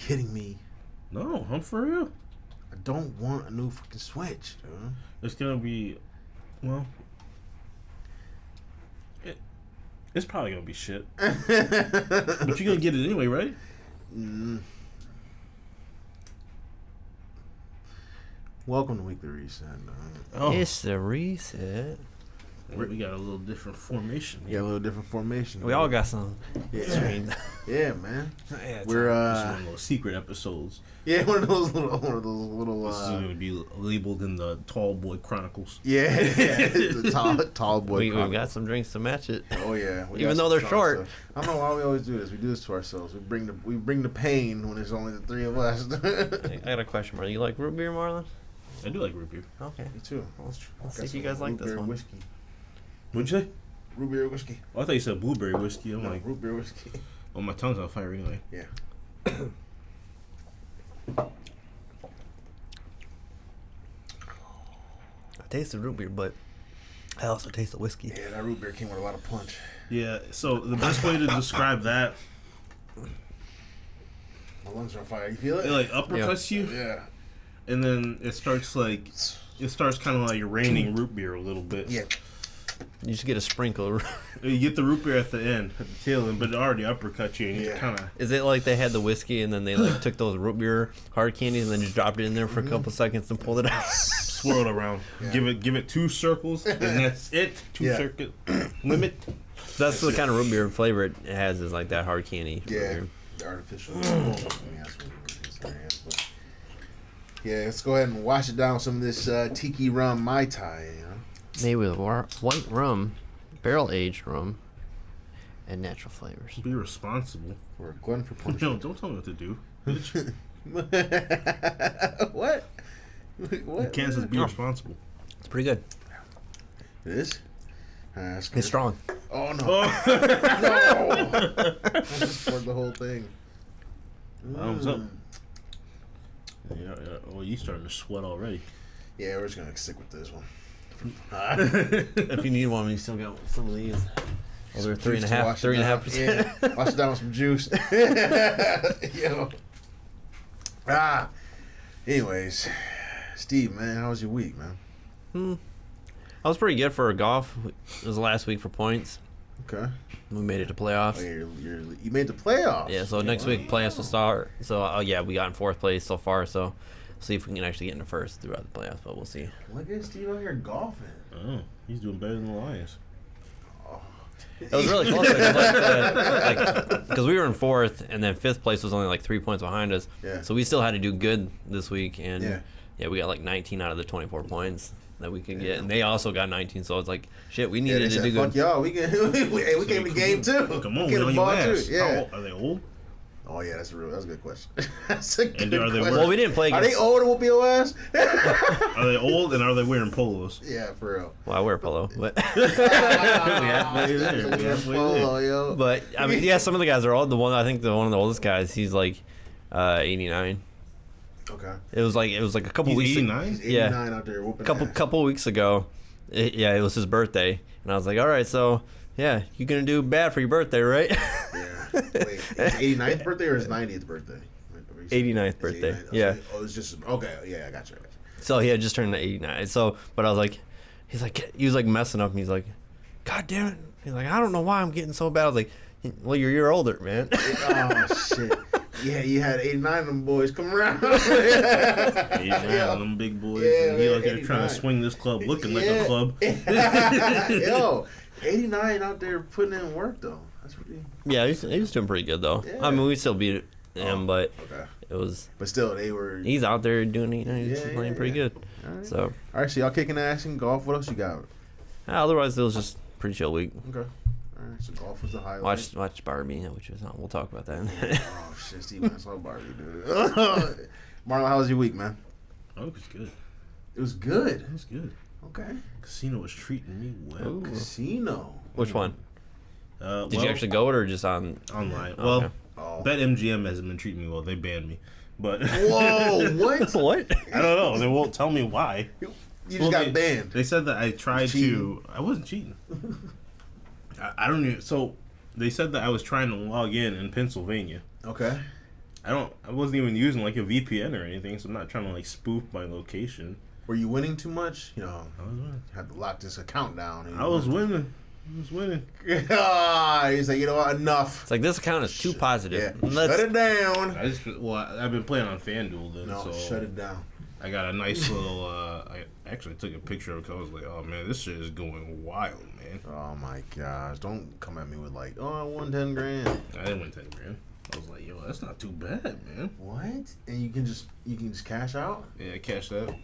kidding me? No, I'm for real. I don't want a new fucking Switch, dude. It's gonna be, well, it's probably gonna be shit. But you're gonna get it anyway, right? Welcome to Weekly Reset. Oh, It's the reset. we got a little different formation. We got a little different formation. We all got some. Yeah, yeah, man. We're This is one of those secret episodes. yeah, one of those little This is gonna be labeled in the Tall Boy Chronicles. yeah, the tall boy. We've Chronicles. got some drinks to match it. Oh yeah, we Even got though some they're strong short. stuff. I don't know why we always do this. We do this to ourselves. We bring the pain when there's only the three of us. I got a question, Marlon. You like root beer, Marlon? I do like root beer. Okay. Me too. Let's see if you guys like this one. Whiskey. What'd you say? Root beer whiskey. Oh, I thought you said blueberry whiskey. I'm like, root beer whiskey. oh, my tongue's on fire anyway. Yeah. I taste the root beer, but I also taste the whiskey. Yeah, that root beer came with a lot of punch. Yeah. So the best way to describe that, My lungs are on fire. You feel it it? like uppercuts you, Yeah. and then it starts kind of like raining root beer a little bit. Yeah. You just get a sprinkle. You get the root beer at the end, at the tail end, but it already uppercut you, and you Yeah. kind of. Is it like they had the whiskey and then they like took those root beer hard candies and then just dropped it in there for a couple seconds and pulled it out? Swirl it around. Yeah. Give it 2 circles, and that's it. 2 Yeah. circuit limit. That's the kind of root beer flavor it has, is like that hard candy. root Yeah. beer. The artificial. I mean, that's what it is, but yeah, let's go ahead and wash it down with some of this tiki rum Mai Tai. You know? Made with white rum, barrel aged rum, and natural flavors. Be responsible. We're a glutton for No, punishment. don't tell me what to do, bitch. What? You What? can't just be responsible. It's pretty good. It is? That's good. It's strong. Oh, no. Oh. No! I just poured the whole thing. Thumbs up. Yeah, well, you starting to sweat already. Yeah, we're just going to stick with this one. If you need one, you still got some of these. Oh, they're Juice to wash it down. 3.5%. Yeah, wash it down with some juice. Yo. Anyways, Steve, man, how was your week, man? I was pretty good for golf. It was last week for points. Okay. We made it to Oh, playoffs. you made the playoffs. Yeah, so next week playoffs will start. So yeah, we got in 4th place so far. So see if we can actually get into first throughout the playoffs, but we'll see. Look at Steve out here golfing. Oh, he's doing better than the Lions. It was really close because we were in 4th, and then 5th place was only like 3 points behind us. Yeah. So we still had to do good this week, and Yeah. we got like 19 out of the 24 points that we could get, and they also got 19. So it's like shit, we Yeah, needed they to said, do good. fuck y'all. We came to the game too. Come on, we we on the your ball ass. too. Yeah. How old, are they old? Oh yeah, that's a good question. That's a good are they question. Well, we didn't play Are they against. old and whoop your ass? Are they old, and are they wearing polos? Yeah, for real. Well, I wear a polo, but halfway there. We halfway Polo, there. yo. but I mean, yeah, some of the guys are old. I think one of the oldest guys, he's like 89. Okay. It was like a couple He's weeks. 89? He's Yeah. 89 out there whooping ass. Couple weeks ago, it was his birthday, and I was like, all right, so yeah, you're gonna do bad for your birthday, right? Yeah. Wait, his 89th birthday or his 90th birthday? 89th birthday. 89th. Yeah. Oh, it's just okay. Yeah, I got you. So he had just turned 89. So, but I was like, he was like messing up, and he's like, God damn it. He's like, I don't know why I'm getting so bad. I was like, well, you're a year older, man. Oh shit. Yeah, you had 89 of them boys come around. 89 of them big boys. Yeah, and he man, out there trying 89. to swing this club, looking like a club. Yo, 89 out there putting in work though. That's pretty. Yeah, he was doing pretty good though. Yeah. I mean, we still beat him, but Okay. it was But still, they were. he's out there doing he's Yeah, playing yeah, pretty yeah. good. All right. So All right, so y'all kicking ass in golf. What else you got? otherwise, it was just pretty chill week. Okay. All right, so golf was the highlight. Watch Barbie, which was not. We'll talk about that. Oh shit, Steve, I saw Barbie, dude. Marlon, how was your week, man? Oh, it was good. It was good. It was good. Okay. Casino was treating me well. Ooh. Casino. Which one? Did you Well, actually go it or just on? online? Oh, Well, okay. Oh. BetMGM hasn't been treating me well. They banned me, but Whoa, what? What? I don't know. They won't tell me why. You just got banned. They said that I tried to. I wasn't cheating. I don't even. So they said that I was trying to log in Pennsylvania, Okay. I wasn't even using like a VPN or anything, so I'm not trying to like spoof my location. Were you winning too much? You know, I was winning. had to lock this account down. I was winning. He's like, you know what? Enough. It's like this account is too positive. Yeah. Shut it down. I've been playing on FanDuel then, No, so shut it down. I got a nice little. I actually took a picture of it 'cause I was like, oh man, this shit is going wild, man. Oh my gosh! Don't come at me with like, oh, I won 10 grand. I didn't win 10 grand. I was like, yo, that's not too bad, man. What? And you can just cash out? Yeah, I cashed out.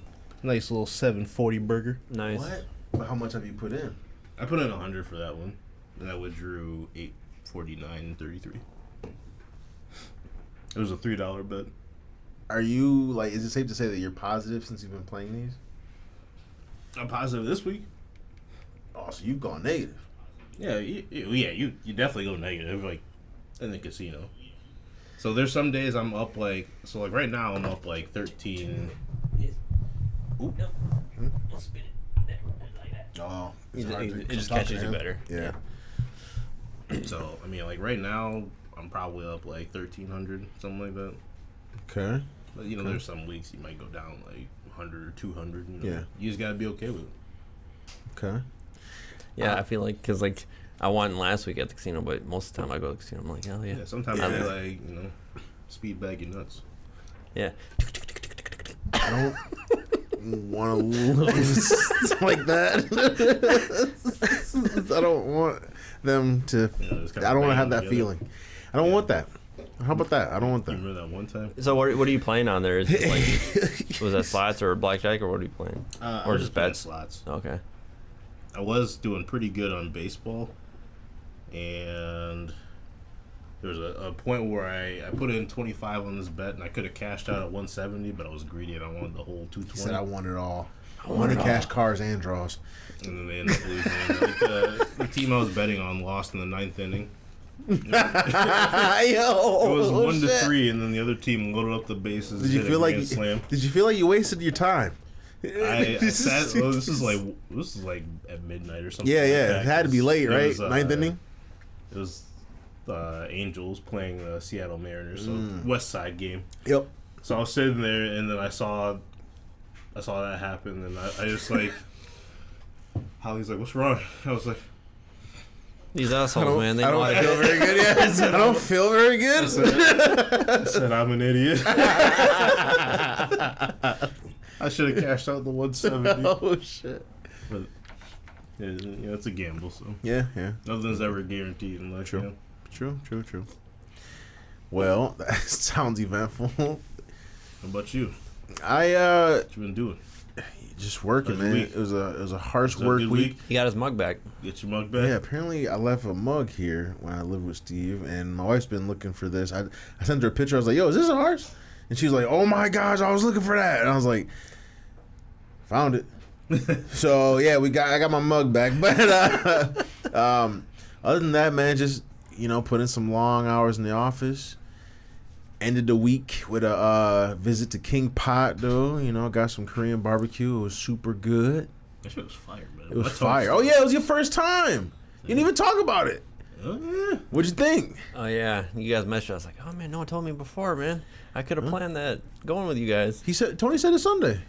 Nice little 740 burger. Nice. What? But how much have you put in? I put in 100 for that one, and I withdrew 849.33. It was a $3 bet. Are you like? Is it safe to say that you're positive since you've been playing these? I'm positive this week. Oh, so you've gone negative. Yeah, you definitely go negative, like in the casino. So there's some days I'm up like right now I'm up like 13. Ooh. Oh, It just catches you better. Yeah. So I mean, like right now I'm probably up like 1,300, something like that. Okay. But you know, there's some weeks you might go down like 100 or 200. You know? Yeah. You just gotta be okay with it. Okay. Yeah, I feel like because like I won last week at the casino, but most of the time I go to the casino, I'm like, hell yeah. Yeah. Sometimes Yeah. I be like, you know, speed bag your nuts. Yeah. I don't want to lose like that. I don't want them to. You know, just kinda I don't want to bang have that together. feeling. I don't want that. How about that? I don't want You that. remember that one time? So what are you playing on there? Is it like was that slots or blackjack or what are you playing? I Or was just playing bets? slots. Okay. I was doing pretty good on baseball, and there was a point where I put in 25 on this bet, and I could have cashed out at 170, but I was greedy and I wanted the whole He 220. said I want it all. I want to cash cars and draws. And then they ended up losing. Like, the team I was betting on lost in the 9th inning. It was 1-3, and then the other team loaded up the bases. Did you hit a feel like grand slam? Did you feel like you wasted your time? I sat. Well, this is like at midnight or something. Yeah, like yeah. that, It had to be 'cause late, it right? was, 9th inning. It was Angels playing the Seattle Mariners, so West Side game. Yep. So I was sitting there, and then I saw that happen, and I just like, Holly's like, "What's wrong?" I was like, These assholes, man, they I know don't how feel to very good yet. I don't feel very good. I said I'm an idiot. I should have cashed out the 170. Oh shit. But yeah, you know, it's a gamble, so Yeah, yeah. nothing's ever guaranteed in life. True. You know? True. Well, that sounds eventful. How about you? I What you been doing? just working, How's your man. week? It was a harsh Was that a work good week. He got his mug back. Get your mug back. Yeah, apparently I left a mug here when I lived with Steve, and my wife's been looking for this. I sent her a picture. I was like, "Yo, is this ours?" And she was like, "Oh my gosh, I was looking for that." And I was like, "Found it." So yeah, I got my mug back. But other than that, man, just put in some long hours in the office. Ended the week with a visit to King Pot, though. Got some Korean barbecue. It was super good. That shit was fire, man. It was fire. Oh yeah, it was your first time. You didn't even talk about it. Oh, yeah. What'd you think? Oh yeah, you guys messaged. I was like, oh man, no one told me before, man. I could have planned that going with you guys. Tony said it's Sunday.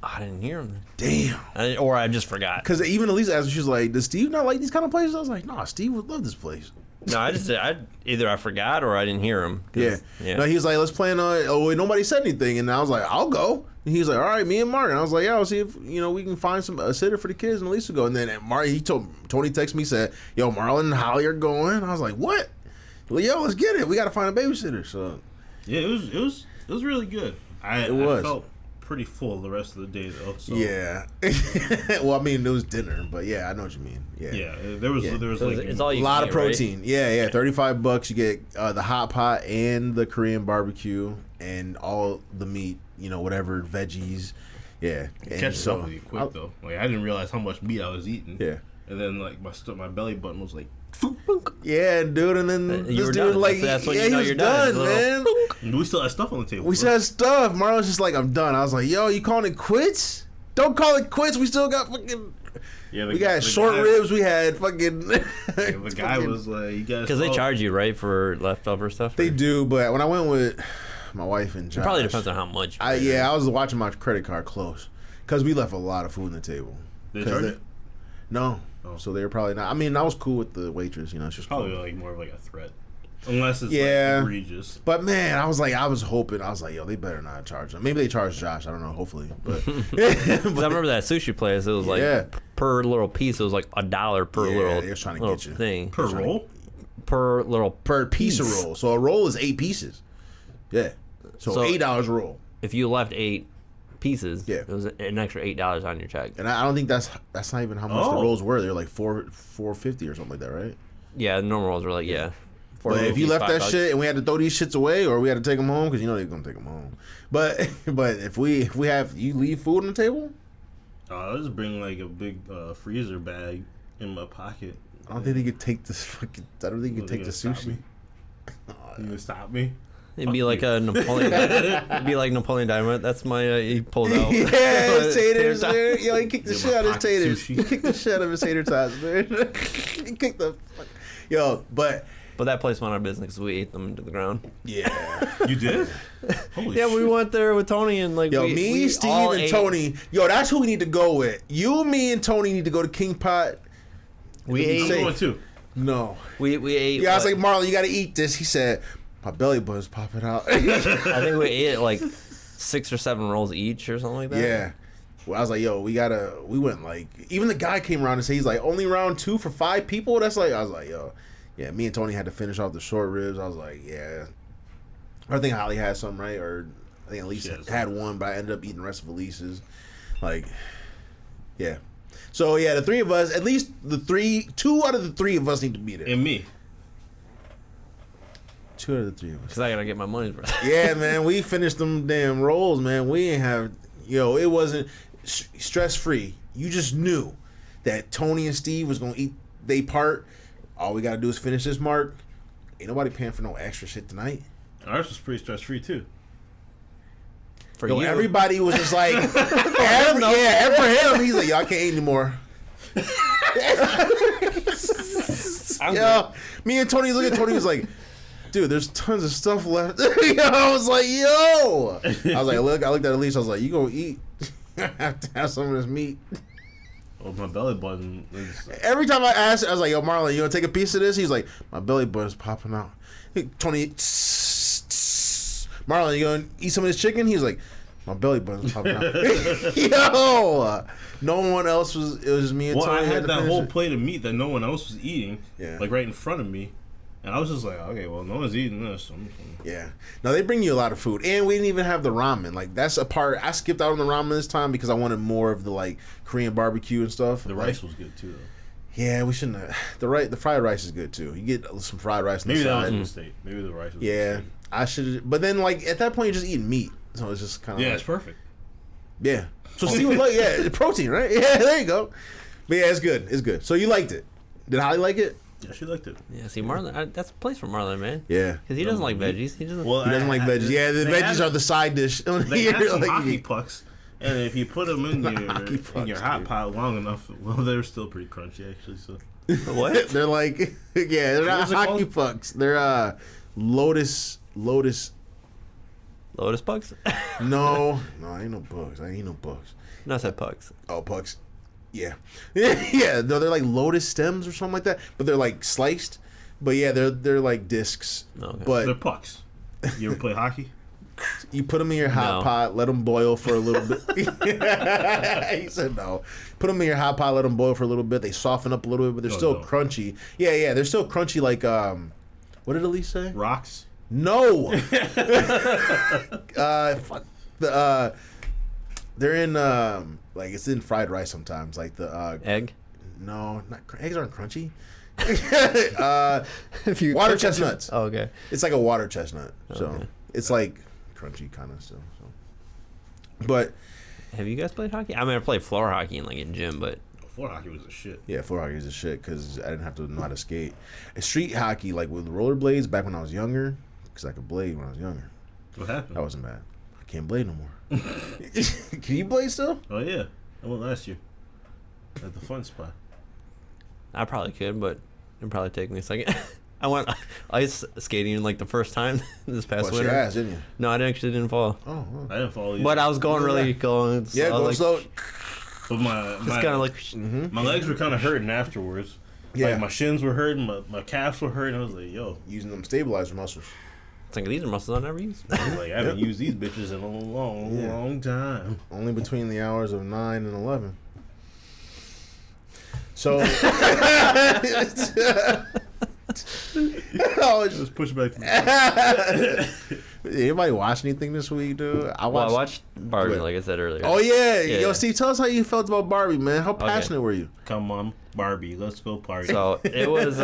I didn't hear him, Damn. or I just forgot. Because even Elisa asked me, she was like, "Does Steve not like these kind of places?" I was like, "Nah, Steve would love this place." No, either I forgot or I didn't hear him. Yeah. Yeah. No, he was like, "Let's plan on." Oh, wait, nobody said anything, and I was like, "I'll go." And he was like, "All right, me and Mark." And I was like, "Yeah, I'll see if we can find a sitter for the kids." And Elisa go. And then Tony texted me, said, "Yo, Marlon and Holly are going." I was like, "What?" Well, yo, let's get it. We got to find a babysitter. So Yeah, it was really good. I felt pretty full the rest of the day though. So. yeah. Well, I mean, it was dinner, but yeah, I know what you mean. Yeah. Yeah, there was like It's all A you lot can of eat, right? protein. Yeah. $35. You get the hot pot and the Korean barbecue and all the meat. Whatever veggies. Yeah. it catches up with you quick though. Like I didn't realize how much meat I was eating. Yeah. And then like my belly button was like. Yeah, dude, and then You this were dude done. like, That's when yeah, you know he was you're done. done, It's a man. And we still had stuff on the table. We bro. said stuff. Marlon's just like, I'm done. I was like, yo, you calling it quits? Don't call it quits. We still got fucking Yeah, We got short ribs. We had fucking. The guy was like, "You guys," Because they charge you, right, for leftover stuff. They do, but when I went with my wife and Josh, It probably depends on how much. I was watching my credit card close because we left a lot of food on the table. They charge you? No, Oh. so they were probably not. I mean, I was cool with the waitress. You know, she's Probably cool. like more of like a threat, unless it's like egregious. But man, I was hoping. I was like, yo, they better not charge them. Maybe they charge Josh. I don't know. Hopefully, but 'Cause I remember that sushi place. It was like Yeah. per little piece. It was like $1 per Yeah, little, they was trying to little get you. thing Per roll? per little per piece of roll. So a roll is 8 pieces. Yeah. So So- $8 a roll. If you left 8 pieces, Yeah. it was an extra $8 on your check. And I don't think that's not even how much the Oh. rolls were. They're like $4.50 or something like that, right? Yeah, the normal rolls were like But if you left that $5. shit and we had to throw these shits away, or we had to take them home, because you know they're gonna take them home. But if we have you leave food on the table, I just bring like a big freezer bag in my pocket. I don't think they could take this fucking. I don't think you could They take the gonna stop sushi. me? You gonna stop me? It'd be Fuck like you. a Napoleon. It'd be like Napoleon Dynamite. That's my. He pulled out. Yeah, his taters. Tater Man. Yo, he kicked the Get shit my out of his pocket taters. sushi. He kicked the shit out of his tater tots, man. He kicked the. Yo, but But that place went out of business 'cause we ate them into the ground. yeah. You did? Holy Yeah, shit. we went there with Tony and like Yo, we, me, we Steve, all and ate- Tony. Yo, that's who we need to go with. You, me, and Tony need to go to King Pot. We It'd be ate. I'm safe. going too. No. We ate. Yeah, I was what- like, Marlon, you got to eat this. He said, my belly button's popping out. I think we ate like 6 or 7 rolls each or something like that. Yeah. Well, I was like, yo, we went like, even the guy came around and said, he's like, only round 2 for 5 people? That's like, I was like, yo. Yeah, me and Tony had to finish off the short ribs. I was like, yeah. I think Holly had some, right? Or I think Elise She has had one, but I ended up eating the rest of Elise's. Like, yeah. So, yeah, the 3 of us, at least 2 out of the 3 of us need to be there. And me. 2 out of the 3 of us. Because I gotta get my money's worth. Yeah, man, we finished them damn rolls, man. We ain't have, it wasn't stress free. You just knew that Tony and Steve was gonna eat they part. All we gotta do is finish this mark. Ain't nobody paying for no extra shit tonight. Ours was pretty stress free too. For Yo, you, everybody was just like, and for him, he's like, yo, I can't eat anymore. Yo, me and Tony look at Tony, was like, dude, there's tons of stuff left. I was like, yo. I was like, look, I looked at Elise, I was like, you gonna eat? I have to have some of this meat. Oh, my belly button is. Every time I asked, I was like, yo, Marlon, you gonna take a piece of this? He's like, my belly button's popping out. Tony, Marlon, you gonna eat some of this chicken? He's like, my belly button's popping out. Yo, no one else was. It was just me and Well, Tony. I had to that finish whole it. plate of meat that no one else was eating, Yeah. like right in front of me, and I was just like, okay, well, no one's eating this. Yeah. No, they bring you a lot of food, and we didn't even have the ramen. Like that's a part. I skipped out on the ramen this time because I wanted more of the like Korean barbecue and stuff. The Like, rice was good too, though. Yeah, we shouldn't have. The fried rice is good too. You get some fried rice on Maybe the that was side. a mistake. Maybe the rice was a Yeah, mistake. I should. But then, like at that point, you're just eating meat, so it's just kind of. Yeah, like, it's perfect. yeah. So Steve was like, yeah, protein, right? Yeah, there you go. But yeah, it's good. It's good. So you liked it? Did Holly like it? Yeah, she liked it. yeah, see, Marlon, that's a place for Marlon, man. Yeah. Because he doesn't like veggies. He doesn't. Well, He doesn't like veggies. Yeah, the veggies are the side dish. They Here, have some like, hockey pucks, and if you put them in Hockey your pucks, hot dude. pot long enough, well, they're still pretty crunchy actually. So what? They're like, yeah, they're not What's it hockey called? pucks. They're lotus. Lotus pucks? No, ain't no bugs. I ain't no bugs. No, I said pucks. Oh, pucks. Yeah, yeah. No, they're like lotus stems or something like that, but they're like sliced. But yeah, they're like discs. Okay. But they're pucks. You ever play hockey? you put them in your hot No. pot, let them boil for a little bit. He said no. Put them in your hot pot, let them boil for a little bit. They soften up a little bit, but they're Oh, still no. crunchy. Yeah, they're still crunchy. Like what did Elise say? Rocks. No. Fuck the they're in like it's in fried rice sometimes. Like the Egg? no, not eggs aren't crunchy. If you Water cook it- chestnuts. Oh, okay. It's like a water chestnut, so Okay. it's like crunchy kind of still. So, but Have you guys played hockey? I mean, I played floor hockey in like in gym, but Floor hockey was a shit. yeah, floor hockey is a shit because I didn't have to know how to skate. And street hockey, like with rollerblades, back when I was younger, because I could blade when I was younger. What happened? That wasn't bad. I can't blade no more. Can you blade still? Oh yeah, I went last year. At the fun spot. I probably could, but it'd probably take me a second. I went ice skating like the first time this past Bust your winter. ass, didn't you? No, I actually didn't fall. Oh, I didn't follow you. But I was going really going. yeah, I go was slow. But It's kind of like. my legs were kind of hurting afterwards. Yeah. Like my shins were hurting, my calves were hurting. I was like, yo, Using them stabilizer muscles. It's like these are muscles I never used. I was like, I haven't used these bitches in a long time. Only between the hours of 9 and 11. So, oh, Just push back. To anybody watch anything this week, dude? I Well, I watched. watched Barbie, like I said earlier. Oh yeah. Yeah, Yo, yeah. Steve, tell us how you felt about Barbie, man. How passionate were you? Come on, Barbie, let's go party. So it was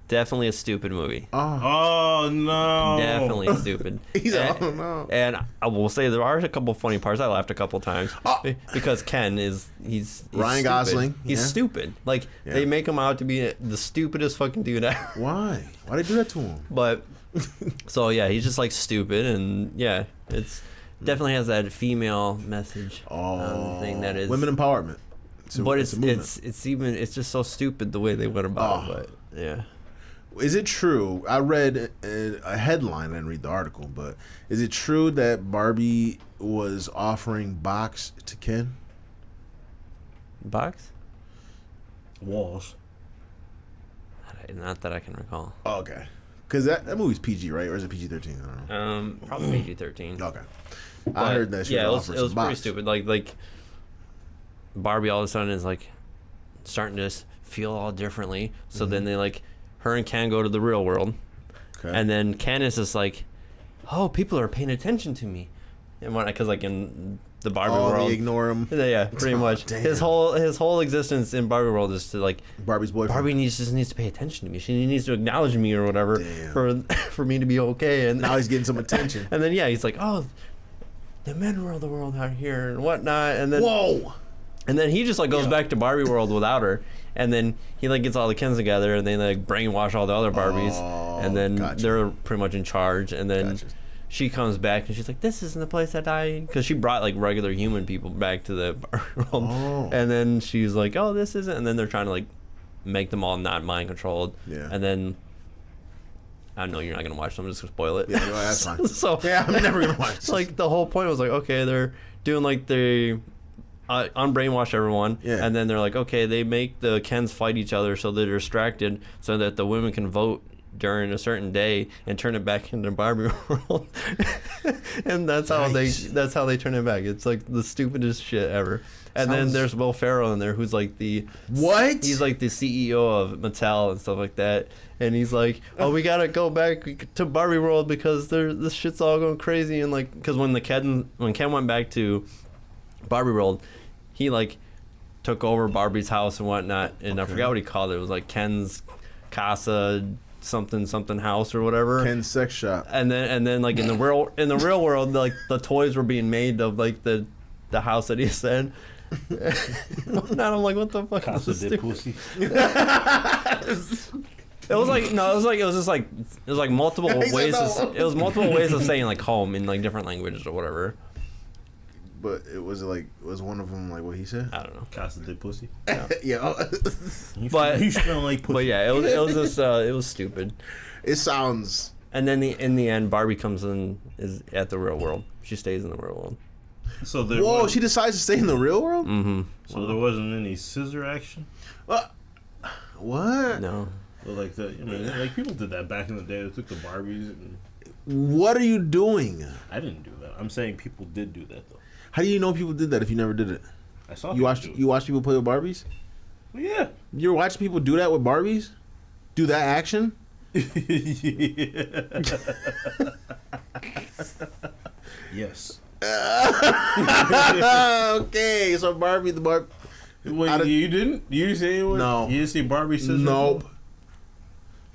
definitely a stupid movie. Oh, Oh no! Definitely stupid. he's and, oh no. and I will say there are a couple funny parts. I laughed a couple times Oh. because Ken he's Ryan stupid. Gosling, He's yeah. stupid. Like Yeah. they make him out to be the stupidest fucking dude ever. Why? Why they do that to him? But so yeah, he's just like stupid, and yeah, it's definitely has that female message thing that is. women empowerment. But a movement. it's just so stupid the way they went about Oh. it. But yeah. Is it true? I read a headline. I didn't read the article, but is it true that Barbie was offering box to Ken? Box? Walls. Not that I can recall. Oh, okay, because that movie's PG, right? Or is it PG-13? I don't know. Probably PG-13. Okay, I heard that. She Yeah, it was was pretty box. stupid. Like Barbie all of a sudden is like starting to feel all differently. So then they like her and Ken go to the real world, Okay. and then Ken is just like, oh, people are paying attention to me, and when because like in the Barbie world, they ignore him. yeah, pretty much. Damn. His whole existence in Barbie world is to like Barbie's boyfriend. Barbie just needs to pay attention to me. She needs to acknowledge me or whatever Damn. for me to be okay. And Now he's getting some attention. and then yeah, he's like, oh, the men rule the world out here and whatnot. And then Whoa! and then he just like goes back to Barbie world without her. And then he like gets all the Kens together and they like brainwash all the other Barbies. Oh, And then gotcha. they're pretty much in charge. And then Gotcha. she comes back and she's like, this isn't the place that I... Because she brought like regular human people back to the Barbie world. Oh. And then she's like, oh, this isn't... And then they're trying to like make them all not mind controlled. Yeah. And then... I know you're not going to watch, so I'm just going to spoil it. Yeah, no, that's fine. So Yeah, I'm never gonna watch this. like the whole point was like, okay, they're doing like they unbrainwash everyone, Yeah. and then they're like, okay, they make the Kens fight each other so they're distracted, so that the women can vote during a certain day and turn it back into Barbie world, and that's how Nice. they turn it back. It's like the stupidest shit ever. And then Sounds- there's Will Ferrell in there, who's like the What? He's like the CEO of Mattel and stuff like that, and he's like, "Oh, we gotta go back to Barbie World because this shit's all going crazy." And like, because when Ken went back to Barbie World, he like took over Barbie's house and whatnot, and I forgot what he called it. It was like Ken's Casa something house or whatever. Ken's sex shop. And then like in the real world, like the toys were being made of like the house that he said. Now I'm like, what the fuck is Casa this? de stupid- pussy. It was like multiple He said ways. no. It was multiple ways of saying like home in like different languages or whatever. But it was one of them like what he said? I don't know. Casa de pussy. Yeah. But- you smell like pussy. But yeah, it was just it was stupid. It sounds. And then in the end, Barbie comes in is at the real world. She stays in the real world. So there Whoa! was, She decides to stay in the real world. Mm-hmm. so there wasn't any scissor action. What? No. Or like the, I mean, like people did that back in the day. They took the Barbies, and What are you doing? I didn't do that. I'm saying people did do that though. How do you know people did that if you never did it? I saw. You people watched do it. you watch people play with Barbies? Well, yeah. You're watching people do that with Barbies? Do that action? Yes. Okay, so Barbie the Barb. Wait, you didn't? You didn't see anyone? No. You didn't see Barbie scissors? Nope.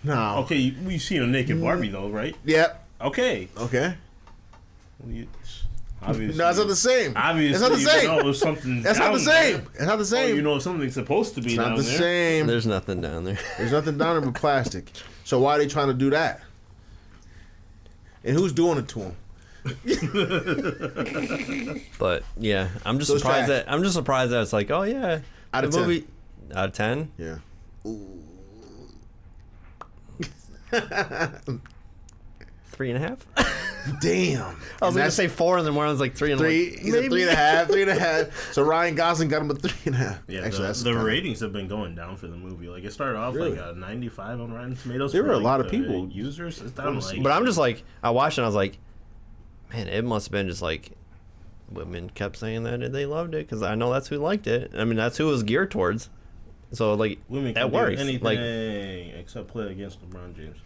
No. Okay, you seen a naked Barbie though, right? Yep. Okay. Okay. Well, obviously. No, it's not the same. Obviously, it's not the you same. know something. That's not the same. It's not the Oh, same. you know something's supposed to be it's down not the there. same. There's nothing down there. There's nothing down there but plastic. So why are they trying to do that? And who's doing it to them? But yeah, I'm just So surprised trash. that it's like, oh yeah, Out of The 10. movie out of 10, Yeah. 3.5. Damn. I was gonna say 4, and then one was like 3 and three. like, He's a 3.5. 3.5. So Ryan Gosling got him a 3.5. Yeah, Actually, that's the kinda- ratings have been going down for the movie. Like it started off Really? like a 95 on Rotten Tomatoes. There for, were a like, lot of the people users. It's down to, like, But I'm just like, I watched it and I was like, man, it must have been just like women kept saying that they loved it because I know that's who liked it. I mean, that's who it was geared towards. So like women can that do works. anything Like, except play against LeBron James.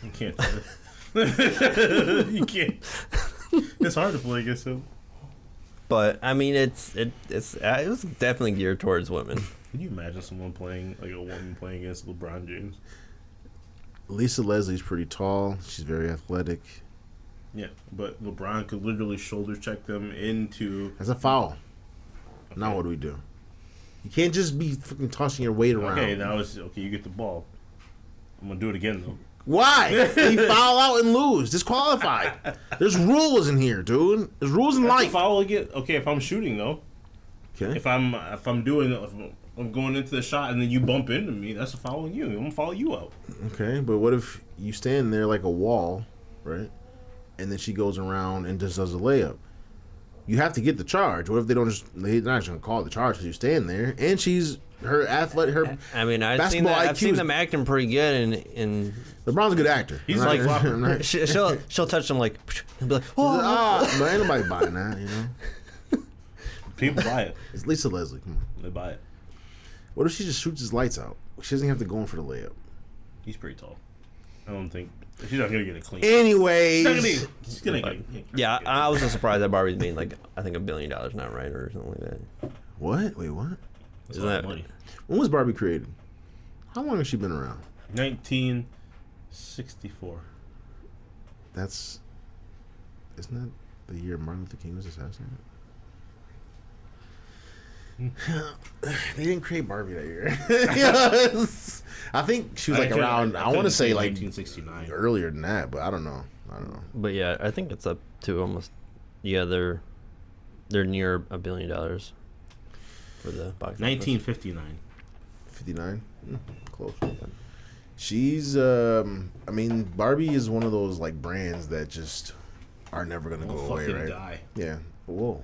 You can't do it. You can't. It's hard to play against him. but I mean, it was definitely geared towards women. Can you imagine someone playing like a woman playing against LeBron James? Lisa Leslie's pretty tall. She's very athletic. Yeah, but LeBron could literally shoulder check them into. That's a foul. Now what do we do? You can't just be fucking tossing your weight around. Okay, now it's okay. You get the ball. I'm gonna do it again though. Why? You foul out and lose. Disqualified. There's rules in here, dude. There's rules in That's a life. foul again. Okay, if I'm shooting though, Okay. if I'm going into the shot and then you bump into me, that's a foul on you. I'm gonna foul you out. Okay, but what if you stand there like a wall, right? And then she goes around and just does a layup. You have to get the charge. What if they're not just gonna call it the charge because you stand there and she's her athlete, her I mean, I've seen basketball I've seen IQ. them acting pretty good, and LeBron's a good actor. He's I'm like not- Flopper. I'm not- she'll touch them like, and be like, oh. but ain't nobody buying that, you know. People buy it. It's Lisa Leslie. Come on. They buy it. What if she just shoots his lights out? She doesn't have to go in for the layup. He's pretty tall. I don't think she's not gonna get it clean. Anyways, She's gonna get. Yeah, I was just surprised that Barbie's made like I think $1 billion now, right, or something like that. what? Wait, what? That's a Isn't lot of that- money? When was Barbie created? How long has she been around? 1964. Isn't that the year Martin Luther King was assassinated? They didn't create Barbie that year. Yes. I think she was like around. I want to say like 1969. earlier than that, but I don't know. But yeah, I think it's up to almost. Yeah, they're near $1 billion for the box office. 1959. 59, close. She's. I mean, Barbie is one of those like brands that just are never gonna go Won't away, fucking right? die. Yeah. Whoa.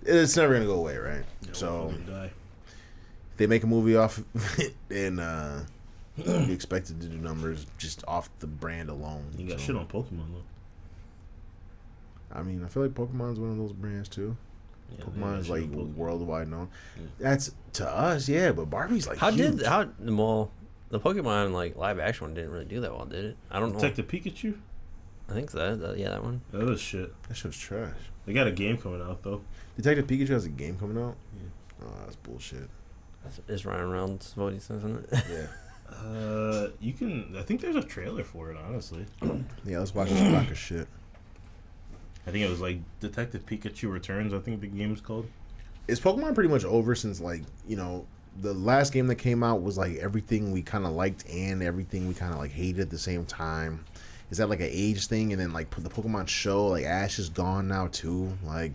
It's never gonna go away, right? Yeah, So won't fucking die. if they make a movie off it and you expect it to do numbers just off the brand alone. You got So, shit on Pokemon though. I mean, I feel like Pokemon's one of those brands too. Yeah, Pokemon is they got like shit on Pokemon. worldwide known. Yeah. That's to us, yeah, but Barbie's like huge. Well, the Pokemon like live action one didn't really do that well, did it? I don't know. Detective Pikachu. I think so. Yeah, that one. That is shit. That shit's trash. They got a game coming out though. Detective Pikachu has a game coming out. Yeah. Oh, that's bullshit. It's Ryan Reynolds' voice, isn't it? Yeah, You can. I think there's a trailer for it. Honestly, yeah. Let's watch this block of shit. I think it was like Detective Pikachu Returns. I think the game's called. Is Pokemon pretty much over since the last game that came out was like everything we kind of liked and everything we kind of like hated at the same time? Is that like an age thing? And then like the Pokemon show, like Ash is gone now too. Like,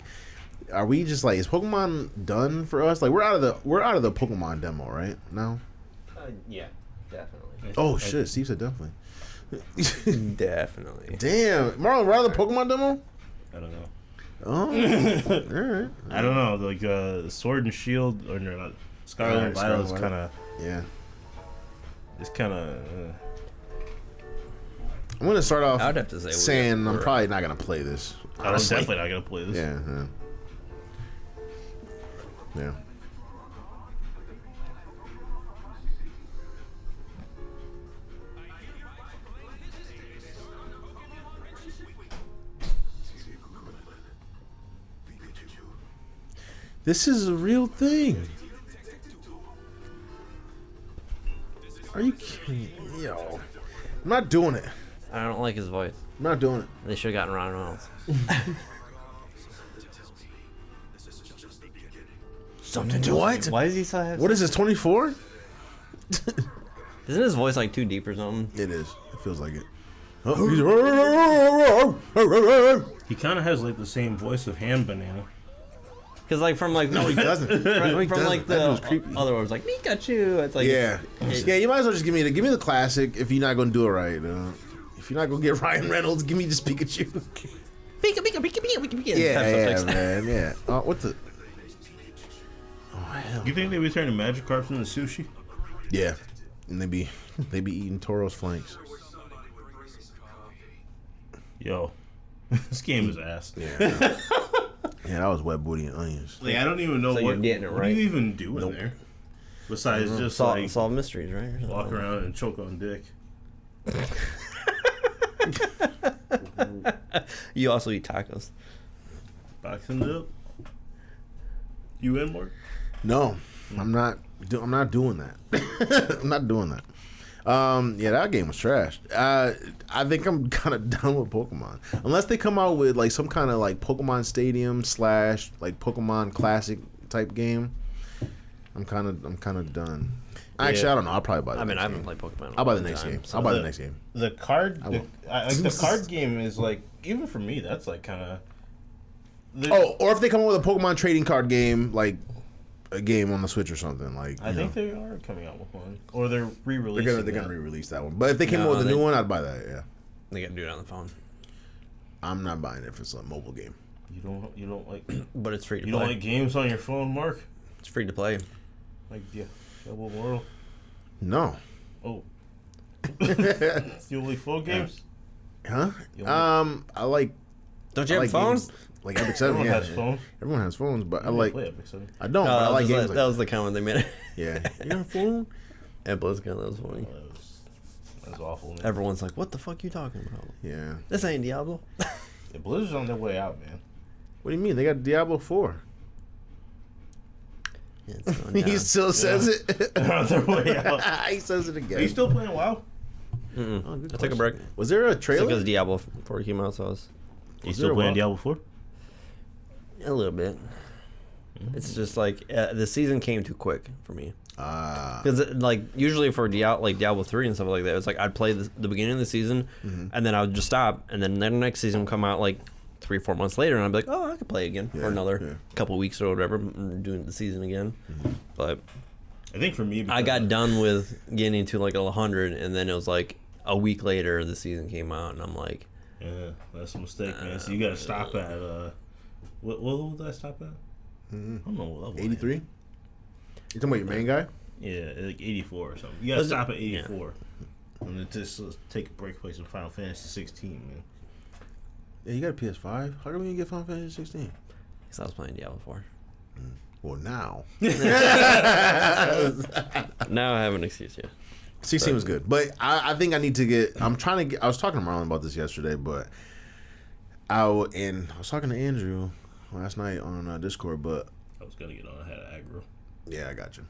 are we just like, is Pokemon done for us? Like we're out of the Pokemon demo right now. Yeah, definitely. Oh shit, Steve said definitely. Definitely. Damn, Marlon, we're out of the Pokemon demo. I don't know. Oh, all right. I don't know. Like Sword and Shield or no, not Scarlet and Scarlet Violet is and kind of. Yeah. It's kind of. I'm gonna start off I would have to say saying I'm we're- probably not gonna play this. I'm honestly. definitely not gonna play this. Yeah. Yeah. This is a real thing. Are you kidding? Yo. I'm not doing it. I don't like his voice. I'm not doing it. They should have gotten Ryan Reynolds. What? Why does he so have? What is this, 24? Isn't his voice like too deep or something? It is. It feels like it. Oh, He kind of has like the same voice of Ham Banana. Because like from like No, he doesn't. No, he from doesn't. like That was the creepy. other words like Pikachu. It's like Yeah, yeah. You might as well just give me the classic. If you're not gonna do it right, if you're not gonna get Ryan Reynolds, give me just Pikachu. Pika. Yeah, man. Yeah. What the? Oh hell. You think they be turning Magikarp into sushi? Yeah, and they be eating Toro's flanks. Yo, this game is ass. Yeah. Yeah, that was wet booty and onions. Like I don't even know So you're what getting it what right. do you even do in there besides just like solve mysteries, right? Or something walk like that. around and choke on dick. You also eat tacos. Boxing it up. You in, Mark? No, I'm not. I'm not doing that. I'm not doing that. Yeah, that game was trash. I think I'm kind of done with Pokemon, unless they come out with like some kind of like Pokemon Stadium / like Pokemon Classic type game. I'm kind of done. Actually, I don't know. I'll probably buy. The I mean, next I haven't game. played Pokemon. in a I'll buy the long next time, game. so- I'll buy the next game. The card, I will. like the card game is like even for me that's like kind of. Oh, or if they come up with a Pokemon trading card game, like a game on the Switch or something, like I think they are coming out with one, or they're they're re-releasing. gonna re-release that one. But if they came No, up with a they- new one, I'd buy that. Yeah, They gotta do it on the phone, I'm not buying it if it's a mobile game. You don't like but it's free to you play. don't like games on your phone, Mark? It's free to play. Like Double World. No, Oh, it's the only phone games. huh? You don't I like. Don't you I have like a phone? games like Epic 7. Everyone yeah, has phones. Everyone has phones, but I You like. play Epic 7. I don't. No, but I that like was games like, like that was the comment they made. Yeah, you got a phone? And BlizzCon, that was funny. That was awful. Man. Everyone's like, "What the fuck you talking about? Yeah. This ain't Diablo." The Blizzard's on their way out, man. What do you mean? They got Diablo 4. Yeah, it's going He down. still says it. They're on their way out. He says it again. Are you still playing WoW? Mm-mm. Oh, good I took a question. break. Was there a trailer? Because Diablo 4 came out, so I was You Was still there a playing WoW? Diablo 4? a little bit. It's just like the season came too quick for me. Because like usually for Diablo 3 and stuff like that, it's like I'd play the beginning of the season, and then I would just stop, and then the next season would come out like 3-4 months later, and I'd be like, oh, I could play again for another couple weeks or whatever, doing the season again. But I think for me, I got done with getting to like 100, and then it was like a week later the season came out, and I'm like, Yeah, that's a mistake, man. So you got to stop at what level did I stop at? I don't know what level. I am. 83? You talking about your main guy? Yeah, like 84 or something. You got to Was it- stop at 84. And then just take a break, play some Final Fantasy 16, man. Yeah, you got a PS5. How come you didn't get Final Fantasy 16? because I was playing Diablo 4. Well, now. Now I have an excuse, yeah. 16 was good. But I think I need to get... I was talking to Marlon about this yesterday, but... I was talking to Andrew last night on Discord, but... I was going to get on. I had aggro. Yeah, I got you.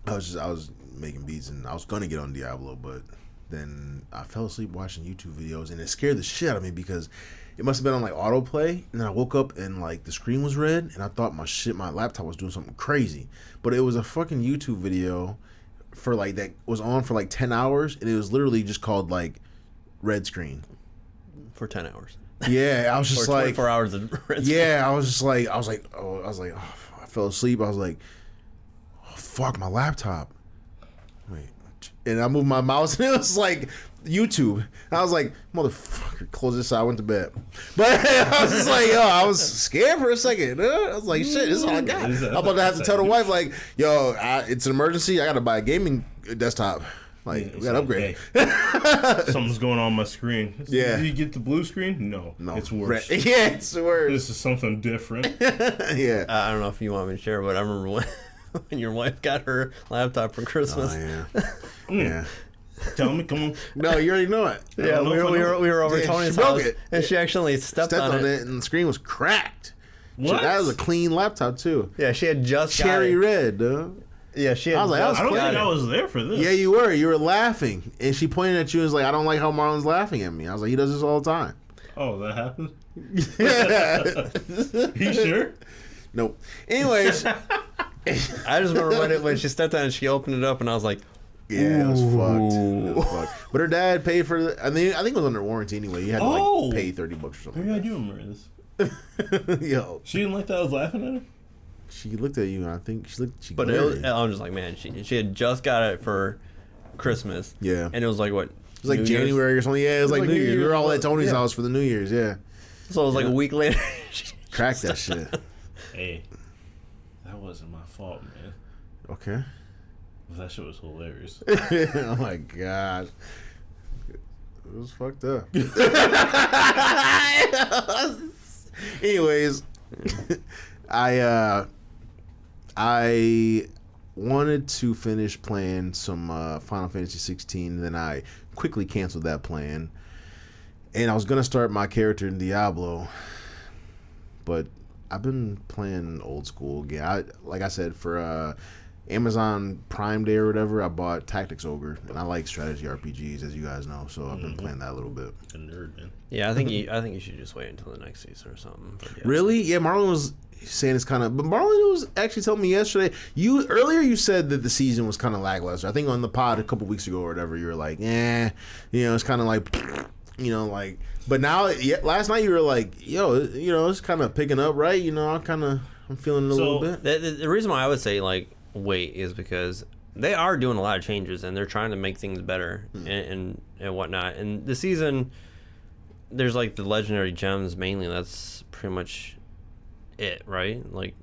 I was making beats, and I was going to get on Diablo, but then I fell asleep watching YouTube videos, and it scared the shit out of me because... It must have been on like autoplay, and then I woke up and like the screen was red, and I thought my laptop was doing something crazy, but it was a fucking YouTube video for like that was on for like 10 hours, and it was literally just called like red screen. For 10 hours. Yeah, I was just Or like 24 hours of red screen. yeah, I was like oh, I fell asleep. I was like, oh, fuck my laptop. Wait, and I moved my mouse, and it was like YouTube. I was like, motherfucker, close this out. I went to bed. But I was just like, yo, I was scared for a second. I was like, shit, this is all I got. I'm about to have to tell the wife, like, yo, it's an emergency. I got to buy a gaming desktop. Like, we got to upgrade. Hey, something's going on my screen. Yeah. Did you get the blue screen? No. No, It's worse. Yeah, it's worse. This is something different. Yeah. I don't know if you want me to share, but I remember when your wife got her laptop for Christmas. Oh, yeah. Yeah. Tell me, come on. No, you already know it. Yeah, don't know we if I know. were over Yeah, Tony's she broke house, it. and she actually stepped on it. and the screen was cracked. What? That was a clean laptop, too. Yeah, she had just got Cherry it. red, dude. Yeah, she had I was like, just I don't got think it. I was there for this. Yeah, you were. You were laughing. And she pointed at you and was like, I don't like how Marlon's laughing at me. I was like, he does this all the time. Oh, that happened? Yeah. You sure? Nope. Anyways. I just remember when she stepped on it, she opened it up, and I was like, Yeah, it was fucked. Ooh. It was fucked. But her dad paid for the, I think it was under warranty anyway. You had to Oh. like pay $30 or something. Maybe I do remember this. Yo. She didn't like that I was laughing at her? she looked at you, and I think she looked. She But glared. I'm just like, man, she had just got it for Christmas. Yeah. And it was like, what? It was like New Year's? January or something. Yeah, it was like New Year's. We were all at Tony's Yeah. house for the New Year's. Yeah, So it was like a week later. crack that shit. Hey, that wasn't my fault, man. Okay. That shit was hilarious. Oh my god. It was fucked up. Anyways, I wanted to finish playing some Final Fantasy 16, then I quickly canceled that plan. And I was gonna start my character in Diablo, but I've been playing old school again. Like I said, for Amazon Prime Day or whatever, I bought Tactics Ogre, and I like strategy RPGs, as you guys know. So I've been playing that a little bit. A nerd, man. Yeah, I think you should just wait until the next season or something. But yeah. Really? Yeah, Marlon was saying it's kind of, but Marlon was actually telling me yesterday. You said that the season was kind of lackluster. I think on the pod a couple weeks ago or whatever, you were like, it's kind of like, like. But now, last night you were like, it's kind of picking up, right? I'm feeling it a little bit. The reason why I would say like wait is because they are doing a lot of changes and they're trying to make things better and whatnot. And the season, there's like the legendary gems mainly. That's pretty much it, right? Like,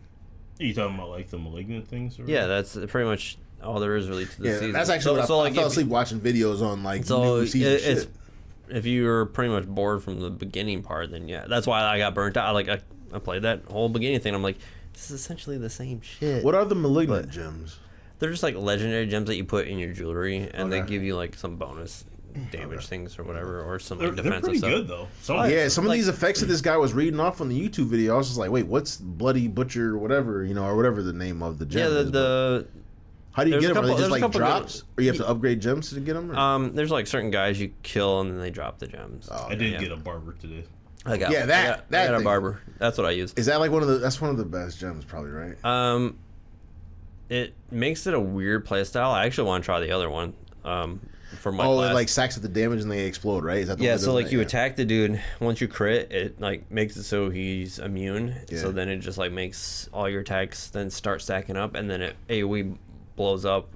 Are you talking about like the malignant things? Or yeah, that's pretty much all there is really to the season. That's actually what I fell if- asleep watching videos on like So new season it's shit. if you're pretty much bored from the beginning part, then yeah, that's why I got burnt out. Like I played that whole beginning thing. I'm like, this is essentially the same shit. What are the malignant gems? They're just like legendary gems that you put in your jewelry, and they Okay. give you like some bonus damage things or whatever, or some They're, like, they're defensive pretty stuff. good though. Some Yeah, some of like- these effects that this guy was reading off on the YouTube video, I was just like, wait, what's Bloody Butcher or whatever, or whatever the name of the gem Yeah, is. but the how do you there's get a them? Are they couple- just there's a like couple drops? Or you have to upgrade gems to get them? there's like certain guys you kill and then they drop the gems. Oh, I did yeah. get a barber today. I got Yeah, that I got a thing. barber. That's what I use. Is that like that's one of the best gems probably, right? It makes it a weird play style. I actually want to try the other one. For my Oh, class. it like stacks at the damage and they explode, right? Is that the Yeah, one that so does like that? you Yeah. attack the dude, once you crit, it like makes it so he's immune. Yeah. So then it just like makes all your attacks then start stacking up, and then it AoE blows up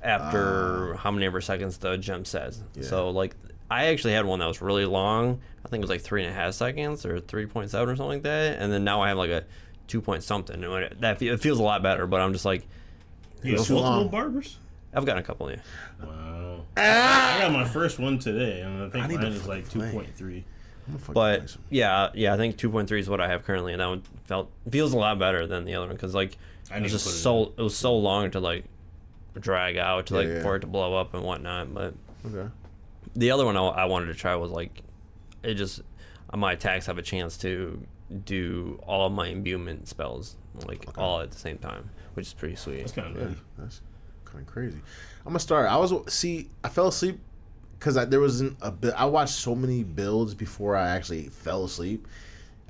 after how many ever seconds the gem says. Yeah. So like I actually had one that was really long. I think it was like 3.5 seconds or 3.7 or something like that. And then now I have like a 2 point something. And it feels a lot better. But I'm just like, You got too multiple long. barbers? I've gotten a couple. Yeah. Wow. I got my first one today, and I think I need mine to is like play. 2.3. I'm gonna fucking play But some. yeah, I think 2.3 is what I have currently, and that one feels a lot better than the other one because like I it need was to just put it it was so long to like drag out to like Yeah. for it to blow up and whatnot. But Okay. the other one I wanted to try was like it just my attacks have a chance to do all of my imbuement spells like all at the same time, which is pretty sweet. That's kind of Yeah, nutty. that's kind of crazy. I'm gonna start. I fell asleep because there wasn't a bit. I watched so many builds before I actually fell asleep.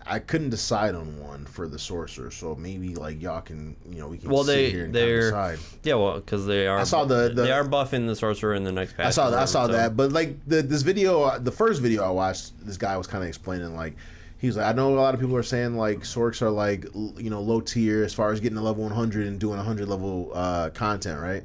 I couldn't decide on one for the sorcerer, so maybe like y'all can, we can Well, sit here and kind of decide. Yeah, well, because they are. I saw they are buffing the sorcerer in the next patch. I saw so- that, but like this video, the first video I watched, this guy was kind of explaining like. He's like, I know a lot of people are saying like Sorks are like low tier as far as getting to level 100 and doing 100 level content, right?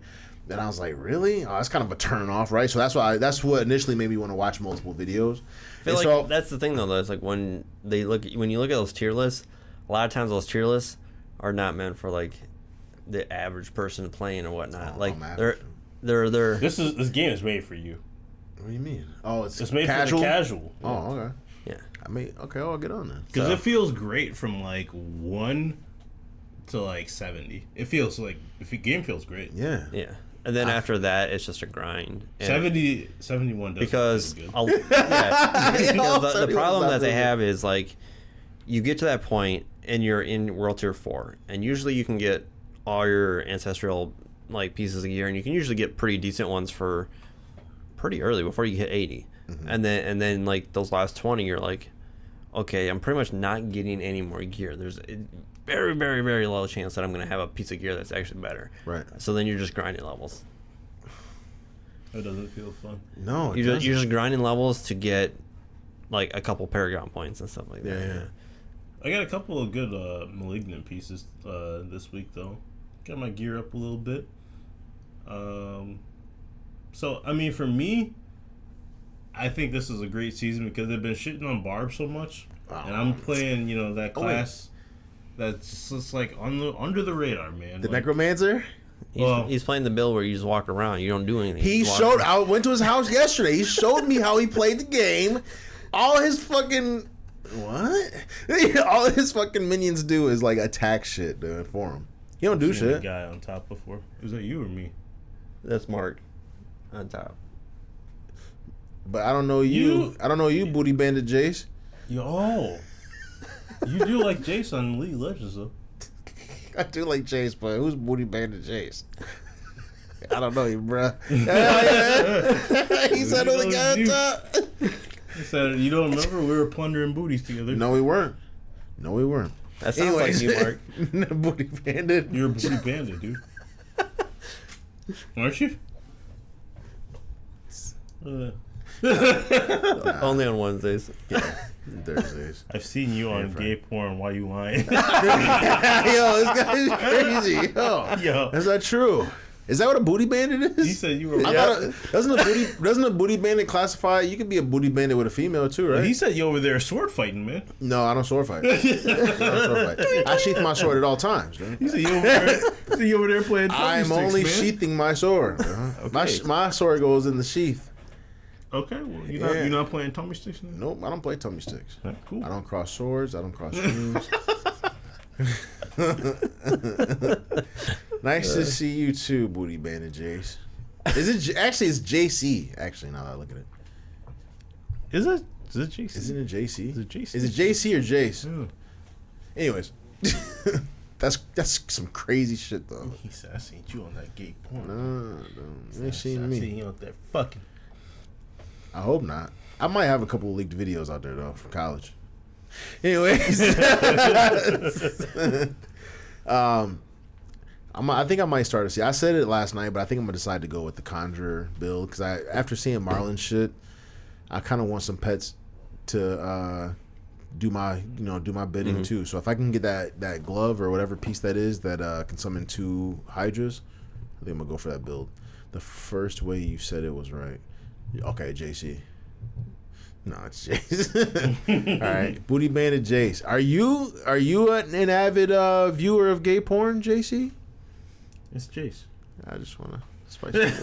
And I was like, really? Oh, that's kind of a turn off, right? So that's what initially made me want to watch multiple videos. I feel And like that's the thing though. It's like when you look at those tier lists, a lot of times those tier lists are not meant for like the average person playing or whatnot. Oh, like I'm they're average. This game is made for you. What do you mean? Oh, it's made casual. for the casual. Oh, okay. yeah. I'll get on then. Because So- it feels great from like 1 to like 70. It feels like if your game feels great. Yeah. Yeah. And then after that, it's just a grind. And 71 does because good. because the 71's problem not that they really good. have is like you get to that point and you're in World Tier 4, and usually you can get all your ancestral like pieces of gear, and you can usually get pretty decent ones for pretty early before you hit 80. And then like those last 20, you're like, okay, I'm pretty much not getting any more gear. There's a very, very, very low chance that I'm going to have a piece of gear that's actually better. Right. So then you're just grinding levels. It doesn't feel fun. No, You're just grinding levels to get like a couple Paragon points and stuff like that. Yeah. I got a couple of good Malignant pieces this week, though. Got my gear up a little bit. So, I mean, for me, I think this is a great season because they've been shitting on Barb so much. And I'm playing, that class that's just like under the radar, man. The like, Necromancer? He's playing the build where you just walk around. You don't do anything. He showed. I went to his house yesterday. He showed me how he played the game. All his fucking what? All his fucking minions do is like attack shit, dude, for him. He don't do shit. Guy on top before. Was that you or me? That's Mark on top. But I don't know you. I don't know you, Booty Bandit Jace. Yo, you do like Jace on League of Legends though. I do like Jace, but who's Booty Bandit Jace? I don't know you, bruh. He said on the guy on top. He said, you don't remember? We were plundering booties together. No, we weren't. That sounds like you, Mark. Booty Bandit. You're a booty bandit, dude. Aren't you? Only on Wednesdays. Thursdays. I've seen you on gay porn. Why you lying? Yo, this guy's crazy. Yo, is that true? Is that what a booty bandit is? You said you were. Doesn't a booty bandit classify? You could be a booty bandit with a female too, right? He said you over there sword fighting, man. No, I don't sword fight. I sheath my sword at all times. Dude. You said you over there playing. I'm only sheathing my sword. Okay. My sword goes in the sheath. Okay, well you're not playing tummy sticks now? Nope, I don't play tummy sticks. Right, cool. I don't cross swords. I don't cross streams. Nice to see you too, Booty Bandit Jace. Actually, it's JC. Actually, now that I look at it. Is it JC? Isn't it JC? Is it JC? Is it JC or Jace? Yeah. Anyways, that's some crazy shit though. He said, I seen you on that gay porn. No, you ain't seen me. I seen you out there fucking. I hope not. I might have a couple of leaked videos out there though from college. Anyways, I think I might start to see. I said it last night, but I think I'm gonna decide to go with the Conjurer build because after seeing Marlon shit, I kind of want some pets to do my bidding too. So if I can get that glove or whatever piece that is that can summon 2 Hydras, I think I'm gonna go for that build. The first way you said it was right. Okay, JC. No, it's Jace. All right, Booty Bandit Jace. Are you an avid viewer of gay porn, JC? It's Jace. I just want to spice it.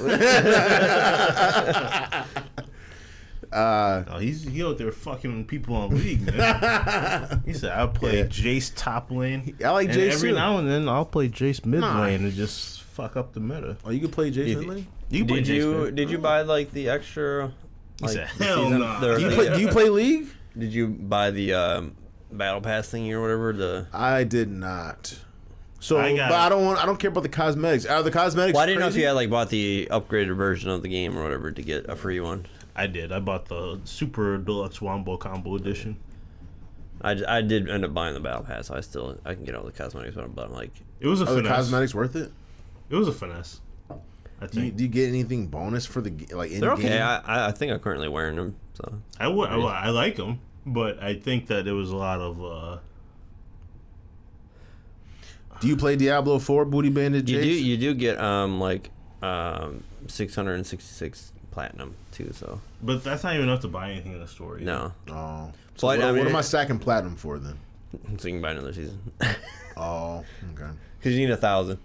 He out there fucking people on League, man. He said I'll play Jace top lane. I like Jace every too. now and then I'll play Jace mid lane and just fuck up the meta. Oh, you can play Jace mid lane? Did you buy like the extra? He said, hell no. Do you play League? Did you buy the battle pass thingy or whatever? I did not. So, but I don't care about the cosmetics. Are the cosmetics? Well, I didn't know if you had bought the upgraded version of the game or whatever to get a free one. I did. I bought the Super Deluxe Wombo Combo Edition. I did end up buying the battle pass. So I can get all the cosmetics, but I'm like, it was a finesse. The cosmetics worth it? It was a finesse. I think. Do you get anything bonus for the in they're okay. game? I think I'm currently wearing them. So I like them, but I think that there was a lot of. Do you play Diablo 4, Booty Bandit Jace? You do get 666 platinum too. So, but that's not even enough to buy anything in the store. No. Oh. So what am I stacking platinum for then? So you can buy another season. Oh, okay. Because you need 1,000.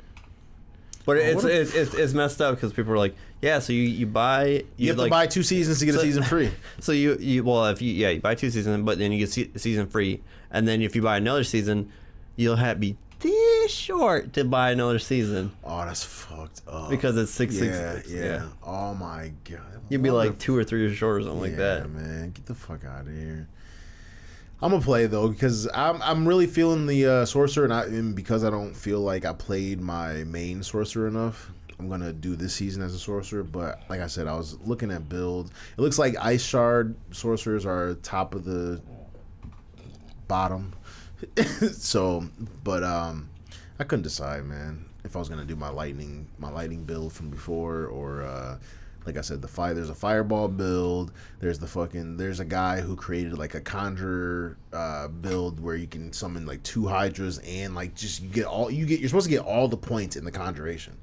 But it's messed up because people are like, yeah. So you buy you have to buy 2 seasons to get a season free. So you buy 2 seasons, but then you get season free, and then if you buy another season, you'll be this short to buy another season. Oh, that's fucked up. Because it's 666. Yeah. Oh my god. You'd be like 2 or 3 years short or something like that. Yeah, man, get the fuck out of here. I'm gonna play though because I'm really feeling the sorcerer, and because I don't feel like I played my main sorcerer enough, I'm gonna do this season as a sorcerer. But like I said, I was looking at builds. It looks like Ice Shard sorcerers are top of the bottom. So, but I couldn't decide, man, if I was gonna do my lightning build from before or like I said, there's a fireball build. There's a guy who created like a conjurer build where you can summon like 2 hydras and like you're supposed to get all the points in the conjuration.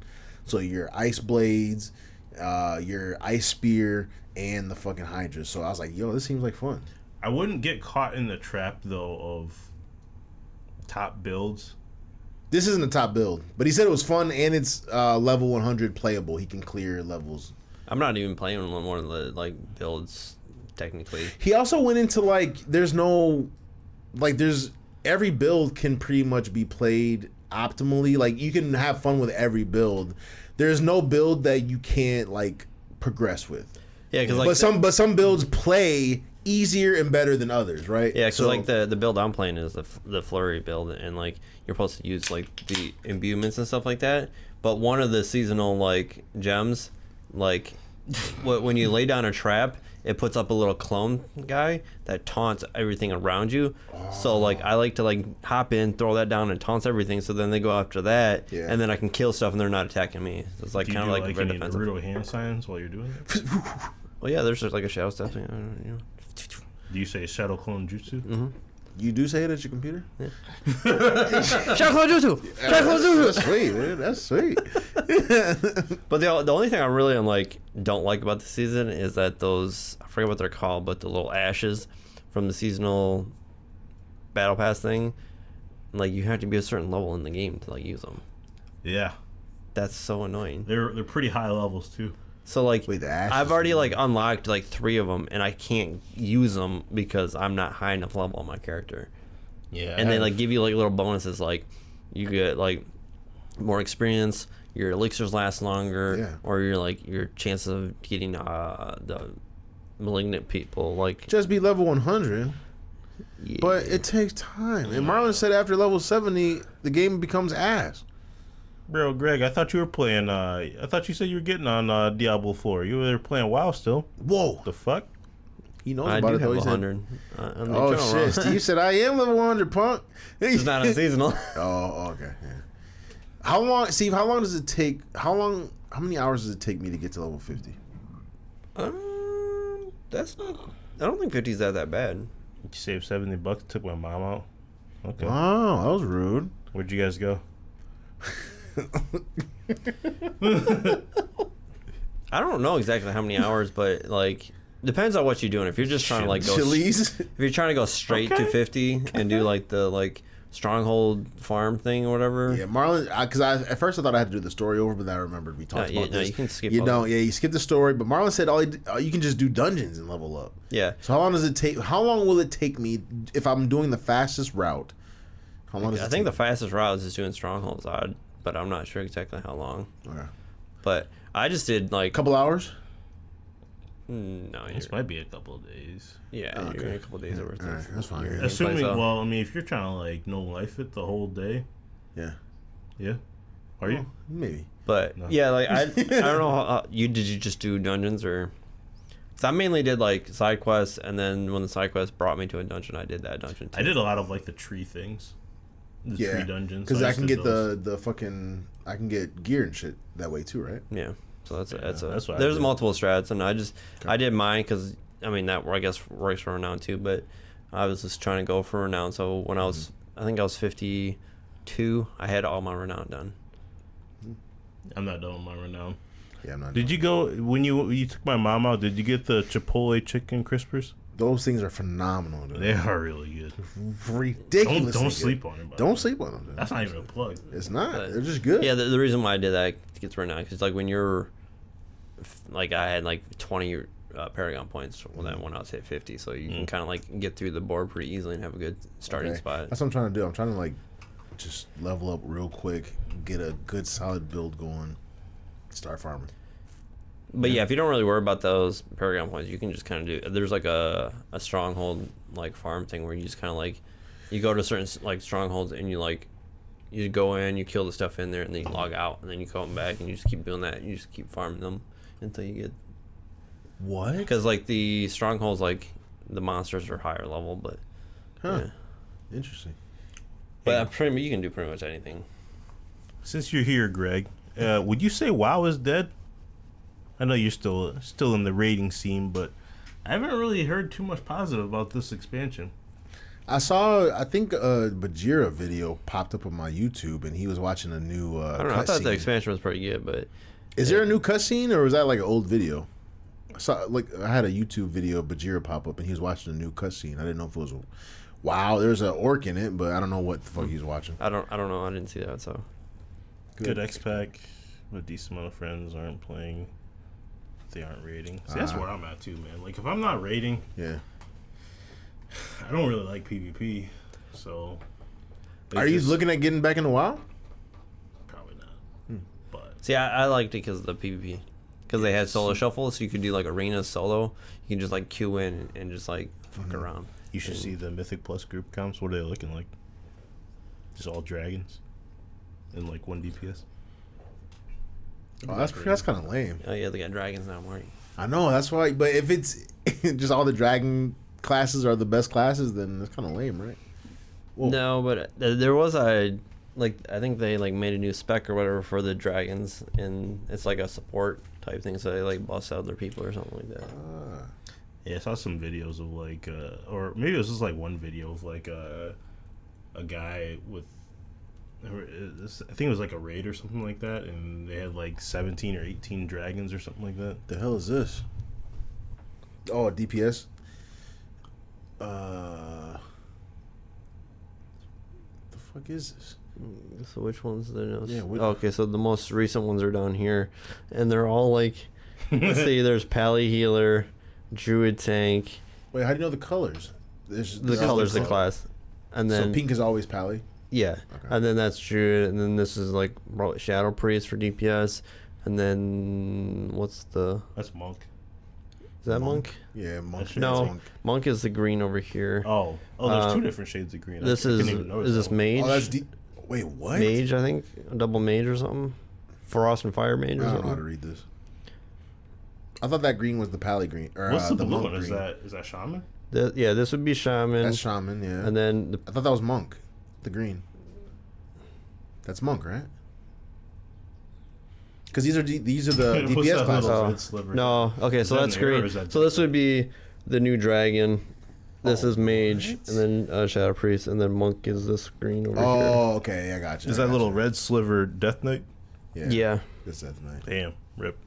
So your ice blades, your ice spear, and the fucking hydras. So I was like, yo, this seems like fun. I wouldn't get caught in the trap though of top builds. This isn't a top build, but he said it was fun and it's level 100 playable. He can clear levels. I'm not even playing one more of the like builds technically. He also went into like there's every build can pretty much be played optimally. Like you can have fun with every build. There's no build that you can't like progress with. Yeah, because like some builds play easier and better than others, right? Yeah, because like the build I'm playing is the flurry build, and like you're supposed to use like the imbuements and stuff like that. But one of the seasonal like gems, like when you lay down a trap, it puts up a little clone guy that taunts everything around you. Oh. So like I like to like hop in, throw that down, and taunts everything. So then they go after that, and then I can kill stuff, and they're not attacking me. So it's like kind of like very defensive. Do you do Naruto hand signs while you're doing it? Well, yeah, there's just like a shadow step thing. You know. Do you say shadow clone jutsu? Mm-hmm. You do say it at your computer? Yeah. Shadow clone jutsu! Shadow clone jutsu! That's sweet, man. That's sweet. But the only thing I really don't like about the season is that those, I forget what they're called, but the little ashes from the seasonal battle pass thing, like you have to be a certain level in the game to like use them. Yeah. That's so annoying. They're pretty high levels too. So like wait, the ashes I've already like unlocked like 3 of them and I can't use them because I'm not high enough level on my character. Yeah. And they like give you like little bonuses, like you get like more experience, your elixirs last longer, or your chances of getting the malignant people like just be level 100. Yeah. But it takes time. And Marlon said after level 70 the game becomes ass. Bro, Greg, I thought you were playing. I thought you said you were getting on Diablo 4. You were playing WoW still. Whoa, the fuck? He knows I about do it have though. 100. Oh shit! Steve said I am level 100, punk. It's not on seasonal. Oh, okay. Yeah. How long, Steve? How long does it take? How many hours does it take me to get to level 50? That's not. I don't think 50's that bad. You saved $70. Took my mom out. Okay. Wow, that was rude. Where'd you guys go? I don't know exactly how many hours, but like depends on what you're doing. If you're just trying to like go, Chili's. if you're trying to go straight to 50 and do like the like stronghold farm thing or whatever. Yeah, Marlon. Because at first I thought I had to do the story over, but then I remembered we talked about this. No, you can skip. You don't. Yeah, you skip the story. But Marlon said you can just do dungeons and level up. Yeah. So how long does it take? How long will it take me if I'm doing the fastest route? How long? I think the fastest route is just doing strongholds. But I'm not sure exactly how long. Okay. But I just did like a couple hours. No, this might be a couple of days. Yeah, okay. you're in a couple of days over. Right, that's fine. Assuming, well, I mean, if you're trying to like no life it the whole day. Yeah. Yeah. Are you? Maybe. But No. yeah, like I don't know how did you just do dungeons or? Because I mainly did like side quests, and then when the side quest brought me to a dungeon, I did that dungeon too. I did a lot of like the tree things. The tree dungeons. Because So I used can to get those. the fucking I can get gear and shit that way too, right? Yeah, so that's what I there's did. multiple strats, and I did mine because I mean that I guess works for renown too, but I was just trying to go for renown. So when I was I think I was 52, I had all my renown done. I'm not done with my renown. Yeah, I'm not. Did you go when you took my mom out? Did you get the Chipotle chicken crispers? Those things are phenomenal, dude. They are really good. Ridiculous. Don't sleep on them. Don't sleep on them. Dude. That's not even a plug. It's not. But- They're just good. Yeah, the reason why I did that gets renown because like when you're like I had like 20 Paragon points when I went out to hit 50, so you can kind of like get through the board pretty easily and have a good starting spot. That's what I'm trying to do. I'm trying to like just level up real quick, get a good solid build going, start farming. But yeah, if you don't really worry about those Paragon points, you can just kind of do. There's like a stronghold like farm thing where you just kind of like you go to certain like strongholds and you go in, you kill the stuff in there, and then you log out, and then you come back and you just keep doing that. And you just keep farming them until you get. What? Because like the strongholds, like the monsters are higher level, but Huh. yeah. Interesting. But you can do pretty much anything. Since you're here, Greg, would you say WoW is dead? I know you're still in the raiding scene, but I haven't really heard too much positive about this expansion. I think a Bajira video popped up on my YouTube, and he was watching a new. I don't know. I thought the expansion was pretty good, but is there a new cutscene, or was that like an old video? I had a YouTube video of Bajira pop up, and he was watching a new cutscene. I didn't know if it was. Wow, there's an orc in it, but I don't know what the fuck he was watching. I don't know. I didn't see that. So good X-Pack with a decent amount of friends aren't playing. They aren't raiding. See, that's where I'm at too, man. Like if I'm not raiding, yeah, I don't really like PvP. So, are you looking at getting back into WoW? Probably not. But see, I liked it because of the PvP. Because they had solo shuffle, so you could do like arena solo. You can just like queue in and just like fuck around. You should see the Mythic Plus group comps. What are they looking like? Just all dragons and like 1 DPS. Oh, that's kind of lame. Oh yeah, they got dragons now, Marty. I know, that's why. But if it's just all the dragon classes are the best classes, then that's kind of lame, right? Whoa. No, but there was I think they like made a new spec or whatever for the dragons, and it's like a support type thing, so they like bust out their people or something like that. Yeah, I saw some videos of like, or maybe it was just like one video of like a guy with, I think it was like a raid or something like that, and they had like 17 or 18 dragons or something like that. The hell is this? Oh, DPS. The fuck is this? So which ones are those? Yeah. Okay, so the most recent ones are down here, and they're all like, let's see, there's Pally Healer, Druid Tank. Wait, how do you know the colors? The colors, the class, and then so pink is always Pally. Yeah, okay. And then that's Druid, and then this is like Shadow Priest for DPS, and then that's Monk. Is that Monk? Yeah, Monk. No, Monk is the green over here. Oh, there's two different shades of green. This is this Mage? Oh, that's wait, what? Mage, I think, a double Mage or something. Frost and Fire Mage or something. I don't know how to read this. I thought that green was the Pally green. Or, what's the blue Monk one? green. Is that Shaman? Yeah, this would be Shaman. That's Shaman, yeah. And then I thought that was Monk, the green. That's Monk, right? Because these are the DPS classes. No, okay, so that's green. So this would be the new dragon. This is Mage, and then Shadow Priest, and then Monk is this green over here. Oh, okay, I got you. Is that little red sliver Death Knight? Yeah. This Death Knight. Damn, rip.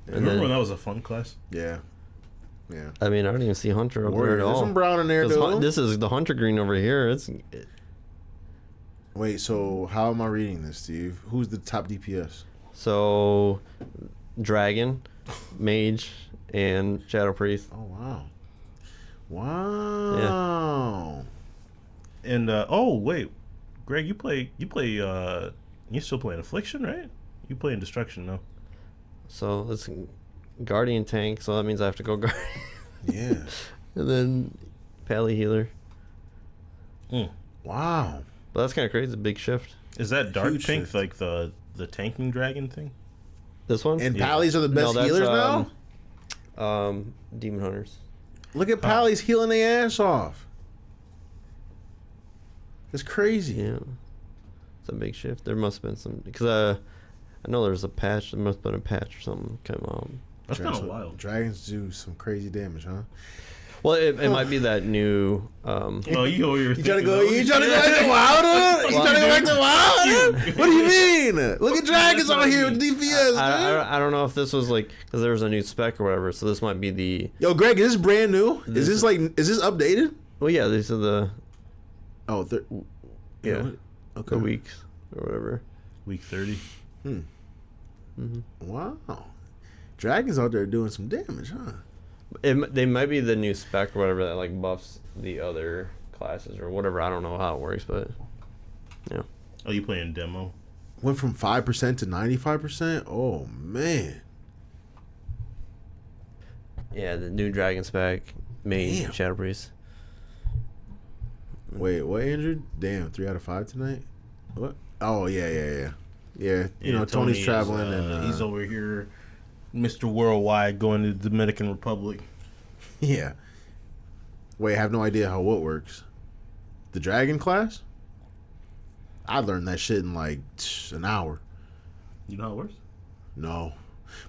And remember when that was a fun class? Yeah. Yeah. I mean, I don't even see Hunter up there at all. There's some brown in there, though. This is the Hunter green over here. Wait, so how am I reading this, Steve? Who's the top DPS? So, Dragon, Mage, and Shadow Priest. Oh, wow. Wow. Yeah. And, wait. Greg, you still playing Affliction, right? You playing Destruction now. So, it's Guardian Tank, so that means I have to go Guardian. Yeah. And then Pally Healer. Wow. But that's kind of crazy. It's a big shift. Is that Dark Pink like the tanking dragon thing? This one? And Pallies are the best healers now? Demon Hunters. Look at Pallies healing their ass off. It's crazy. Yeah. It's a big shift. There must have been some... Because I know there's a patch. There must have been a patch or something come out. That's kind of wild. Dragons do some crazy damage, huh? Well, it might be that new. No, you trying to go back to WoW? You trying to go back to WoW? What do you mean? Look at dragons out here with DPS. I don't know if this was like because there was a new spec or whatever. So this might be the. Yo, Greg, is this brand new? Is this updated? Well, yeah, these are the. Oh, yeah. Okay. The weeks or whatever. Week 30. Wow. Dragons out there doing some damage, huh? They might be the new spec or whatever that like buffs the other classes or whatever. I don't know how it works, but yeah. Oh, you playing demo? Went from 5% to 95%. Oh man. Yeah, the new dragon spec, Mage, Shadow Priest. Wait, what, Andrew? Damn, 3 out of 5 tonight. What? Oh yeah. You know, Tony's traveling and he's over here. Mr. Worldwide going to the Dominican Republic. Yeah. Wait, I have no idea how what works. The dragon class? I learned that shit in like an hour. You know how it works? No.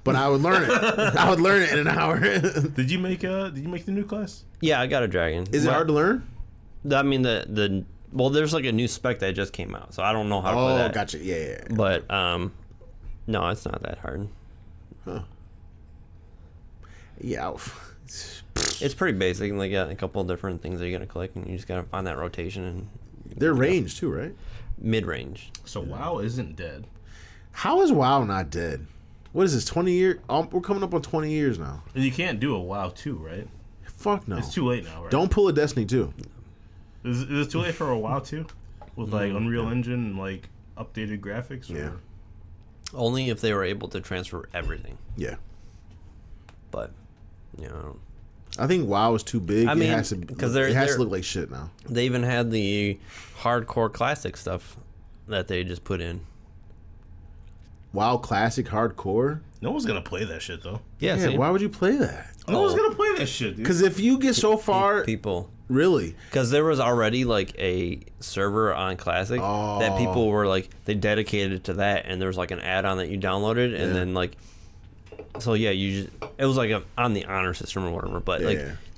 but I would learn it. I would learn it in an hour. Did you make the new class? Yeah, I got a dragon. Is it hard to learn? I mean, well, there's like a new spec that just came out, so I don't know how to play that. Oh, gotcha. Yeah. But no, it's not that hard. Huh. Yeah. It's pretty basic. Like, got a couple of different things that you gotta click, and you just gotta find that rotation and They're range too, right? mid-range. So WoW isn't dead. How is WoW not dead? What is this? 20 years? We're coming up on 20 years now. You can't do a WoW 2, right? Fuck no. It's too late now, right? Don't pull a Destiny 2. Is it too late for a WoW 2? With like Unreal Engine and like updated graphics? Or? Yeah. Only if they were able to transfer everything. Yeah. But you know, I think WoW is too big. I mean, it has to, 'cause it has they're- to look like shit now. they even had the hardcore classic stuff that they just put in. WoW Classic Hardcore? No one's gonna play that shit though. Yeah, Yeah, see, why would you play that? No one's gonna play that shit, dude. Because if you get so far, people. really, Because there was already like a server on Classic that people were like, they dedicated it to that, and there was like an add-on that you downloaded, and then like, so yeah, you just, it was like on the honor system or whatever, but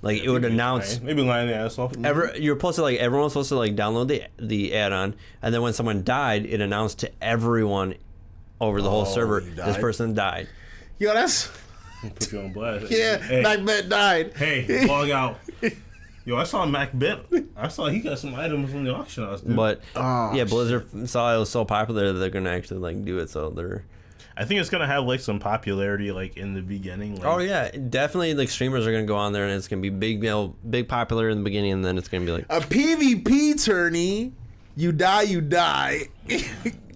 like it would announce. Maybe lying the ass off. You're supposed to like, everyone was supposed to like download the add-on, and then when someone died, it announced to everyone over the whole server, you this died? person died. yo, that's Put you on blast. yeah. Hey, Macbeth died. hey, log out. Yo, I saw Macbeth. I saw he got some items from the auction house, dude. But Oh, yeah, Blizzard saw it was so popular that they're gonna actually like do it. So they're. I think it's gonna have like some popularity like in the beginning. Like, Oh yeah, definitely. Like streamers are gonna go on there, and it's gonna be big, big popular in the beginning, and then it's gonna be like. A PvP tourney. You die, you die.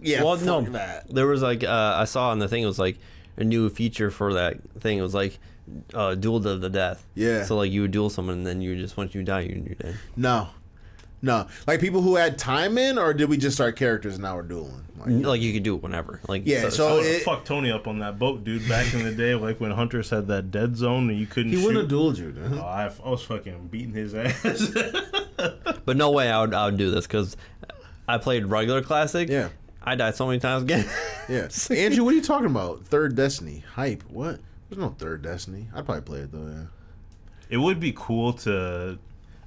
Yeah. Well, fuck no, that. there was like I saw on the thing, it was like a new feature for that thing. It was like duel to the death. Yeah. So like you would duel someone, and then you just once you die, you're dead. No. Like people who had time in, or did we just start characters and now we're dueling? Like you could do it whenever. Like Yeah, I so would've it, fucked Tony up on that boat, dude. Back in the day, like when Hunters had that dead zone and you couldn't he shoot. wouldn't have dueled you. Dude. Oh, I was fucking beating his ass. But no way I would do this because I played regular classic. Yeah. I died so many times again. Yeah. Andrew, what are you talking about? Third Destiny. Hype. What? There's no third Destiny. I'd probably play it though, yeah. It would be cool to.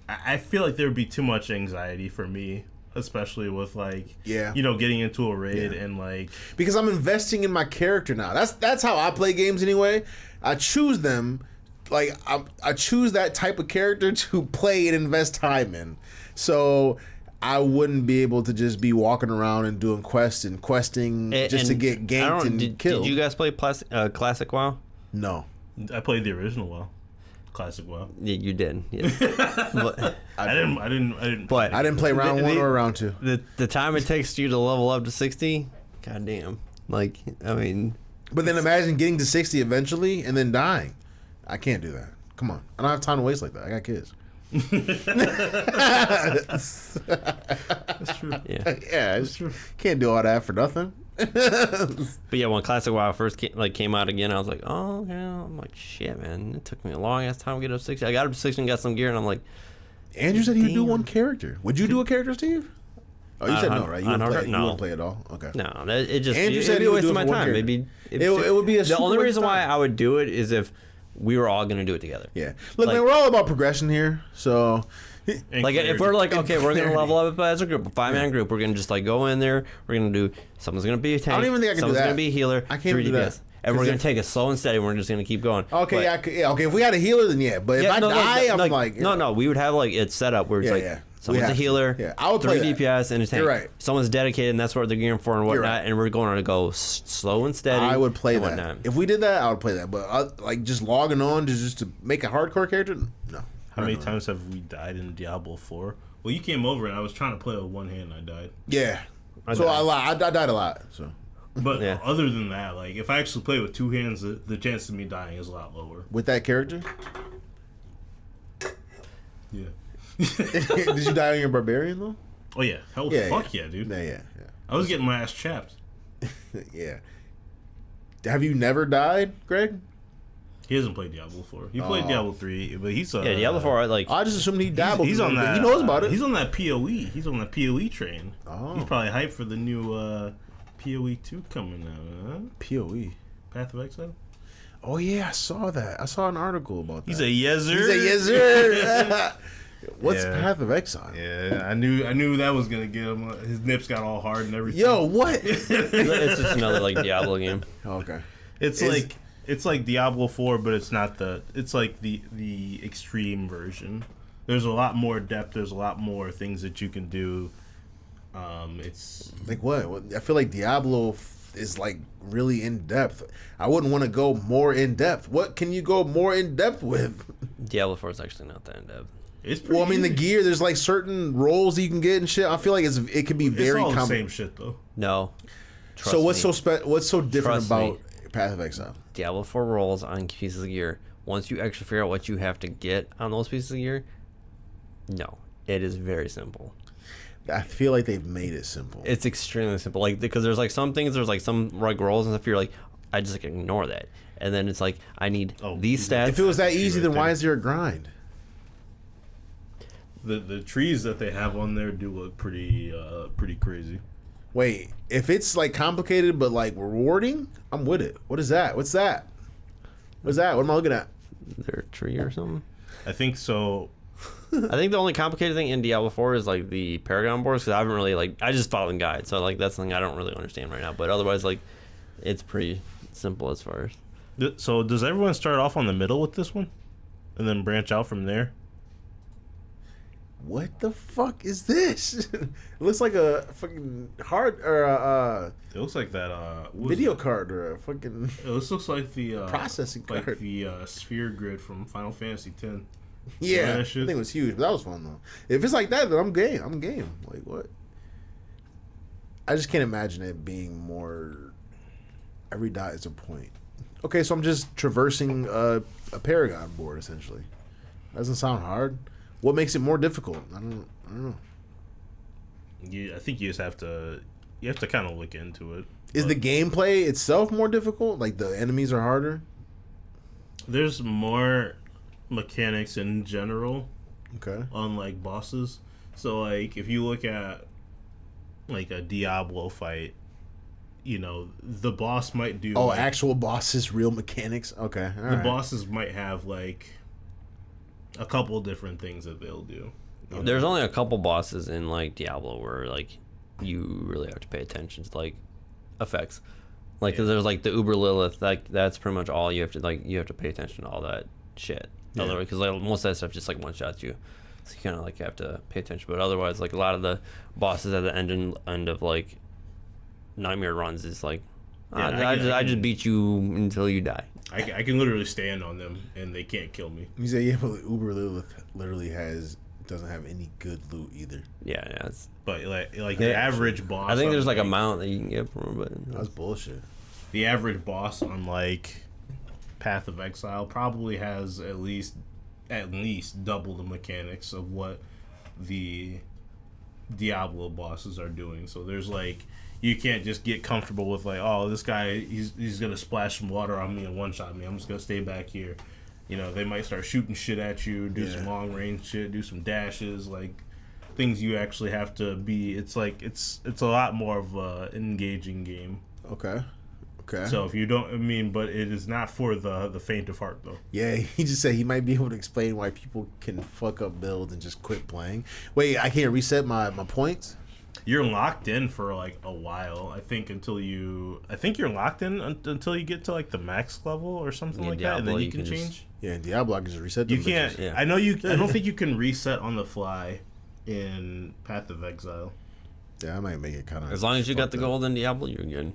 I feel like there would be too much anxiety for me, especially with like, Yeah. you know, getting into a raid Yeah. and like. Because I'm investing in my character now. That's how I play games anyway. I choose them, like I choose that type of character to play and invest time in. So I wouldn't be able to just be walking around and doing quests and questing just to get ganked and killed. Did you guys play Classic WoW? No. I played the original WoW, classic WoW. Yeah, you did. Yeah. But I didn't. but I didn't play round one or round two. the time it takes you to level up to 60, goddamn. Like, I mean, But then imagine getting to 60 eventually and then dying. I can't do that. Come on. I don't have time to waste like that. I got kids. That's true. yeah. Yeah, That's true. can't do all that for nothing. But yeah, when Classic WoW first came out again, I was like, oh, yeah. I'm like, shit, man. It took me a long ass time to get up to 60. I got up to 60 and got some gear, and I'm like, Andrew said he'd do Damn. one character. Would you do a character, Steve? Oh, you said no, right? You on wouldn't play, Hard- no. you wouldn't play at all? Okay. no, it just Andrew it, said it'd he be a would waste do of it my for one time. character. Maybe It would be a the super only waste reason of why time. I would do it is if we were all gonna do it together. Yeah. Look, Like- man, we're all about progression here. So, And Like if clarity. we're like, okay, we're gonna clarity. level up as a group, a 5-man group. We're gonna just like go in there. We're gonna do. Someone's gonna be a tank. I don't even think I can do someone's that. gonna be a healer. I can't 3 do that. DPS. And we're 'Cause gonna if- take it slow and steady. We're just gonna keep going. okay, But- yeah, okay. If we had a healer, then yeah. But if I die, I'm like, no. We would have like it set up where it's Yeah, like yeah. We someone's a have to. healer, Yeah, I would 3 play that. DPS, and a tank. You're right. Someone's dedicated, and that's what they're gearing for and You're whatnot. right. And we're going to go slow and steady. I would play and that. whatnot. If we did that, I would play that. But like just logging on to just to make a hardcore character, no. How many times have we died in Diablo 4? Well, you came over and I was trying to play with one hand and I died. Yeah. I So died. I died a lot. So But Yeah. other than that, like if I actually play with two hands, the chance of me dying is a lot lower. with that character, Yeah. did you die on your barbarian though? Oh yeah. Hell, Yeah, fuck yeah, dude. Yeah. I was getting my ass chapped. Yeah. Have you never died, Greg? He hasn't played Diablo 4. He played Oh. Diablo 3, but he's Yeah, Diablo 4, like I just assumed he dabbled. he's on that. He knows about it. He's on that PoE. He's on that PoE train. Oh. He's probably hyped for the new PoE 2 coming out. Huh? PoE. Path of Exile. Oh yeah, I saw that. I saw an article about that. He's a yes sir. He's a yes sir. What's Yeah. Path of Exile? Yeah, I knew that was gonna get him. His nips got all hard and everything. Yo, what? It's just another like Diablo game. Okay. It's like Diablo 4, but it's not the. It's like the extreme version. There's a lot more depth. There's a lot more things that you can do. It's Like what? I feel like Diablo is like really in depth. I wouldn't want to go more in depth. What can you go more in depth with? Diablo 4 is actually not that in depth. it's pretty Well, I mean, the easy. gear. There's like certain roles you can get and shit. I feel like it could be It's very all the com- same shit though. No. So what's me. what's so different Trust me. about Path of Exile? Diablo 4 rolls on pieces of gear. Once you actually figure out what you have to get on those pieces of gear, no, it is very simple. I feel like they've made it simple. It's extremely simple. Like because there's like some things, there's like some like rolls and stuff. You're like, I just like ignore that, and then it's like I need these stats. If it was that easy, then right why there. is there a grind? The trees that they have on there do look pretty crazy. Wait, if it's like complicated but like rewarding, I'm with it. What is that? What's that? What's that? What am I looking at? Their tree or something. I think so. I think the only complicated thing in Diablo 4 is like the Paragon boards because I haven't really like I just followed guides, so like that's something I don't really understand right now. But otherwise, like it's pretty simple as far as. So does everyone start off on the middle with this one, and then branch out from there? What the fuck is this? It looks like a fucking hard or a It looks like that. What was video it? card or a fucking. This looks like the Processing like card. the sphere grid from Final Fantasy X. Yeah, that I shit? think it was huge, but that was fun though. If it's like that, then I'm game. I'm game. Like what? I just can't imagine it being more. Every dot is a point. Okay, so I'm just traversing a Paragon board essentially. Doesn't sound hard. What makes it more difficult? I don't know. I think you just have to kind of look into it. Is the gameplay itself more difficult? Like the enemies are harder? There's more mechanics in general Okay. on like bosses. So like if you look at like a Diablo fight, you know, the boss might do Oh, like, actual bosses, real mechanics. Okay. All the right. bosses might have like a couple different things that they'll do. You There's know? only a couple bosses in like Diablo where like you really have to pay attention to like effects. Like 'cause there's like the Uber Lilith, like that's pretty much all you have to like. You have to pay attention to all that shit. Yeah. Otherwise, because like most of that stuff just like one shots you, so you kind of like have to pay attention. But otherwise, like a lot of the bosses at the end of like Nightmare runs is like, Yeah, I just beat you until you die. I can literally stand on them and they can't kill me. You say, yeah, but Uber Lilith literally doesn't have any good loot either. Yeah, yeah. It's, But like the Yeah. average boss, I think on, there's like a mount that you can get from it, but That's bullshit. the average boss on like Path of Exile probably has at least double the mechanics of what the Diablo bosses are doing. So there's like you can't just get comfortable with like, oh, this guy he's gonna splash some water on me and one shot me. I'm just gonna stay back here. You know, they might start shooting shit at you, do some long range shit, do some dashes, like things you actually have to be. It's like it's a lot more of a engaging game. Okay. So if you don't, but it is not for the faint of heart though. Yeah, he just said he might be able to explain why people can fuck up builds and just quit playing. Wait, I can't reset my points? You're locked in for like a while. I think you're locked in until you get to like the max level or something Yeah, like that, and Diablo, then you you can can change. Yeah, in Diablo, I can just reset You them can't. bitches. Yeah. I know you. I don't think you can reset on the fly in Path of Exile. Yeah, I might make it kind of. as long as you got the gold in Diablo, you're good.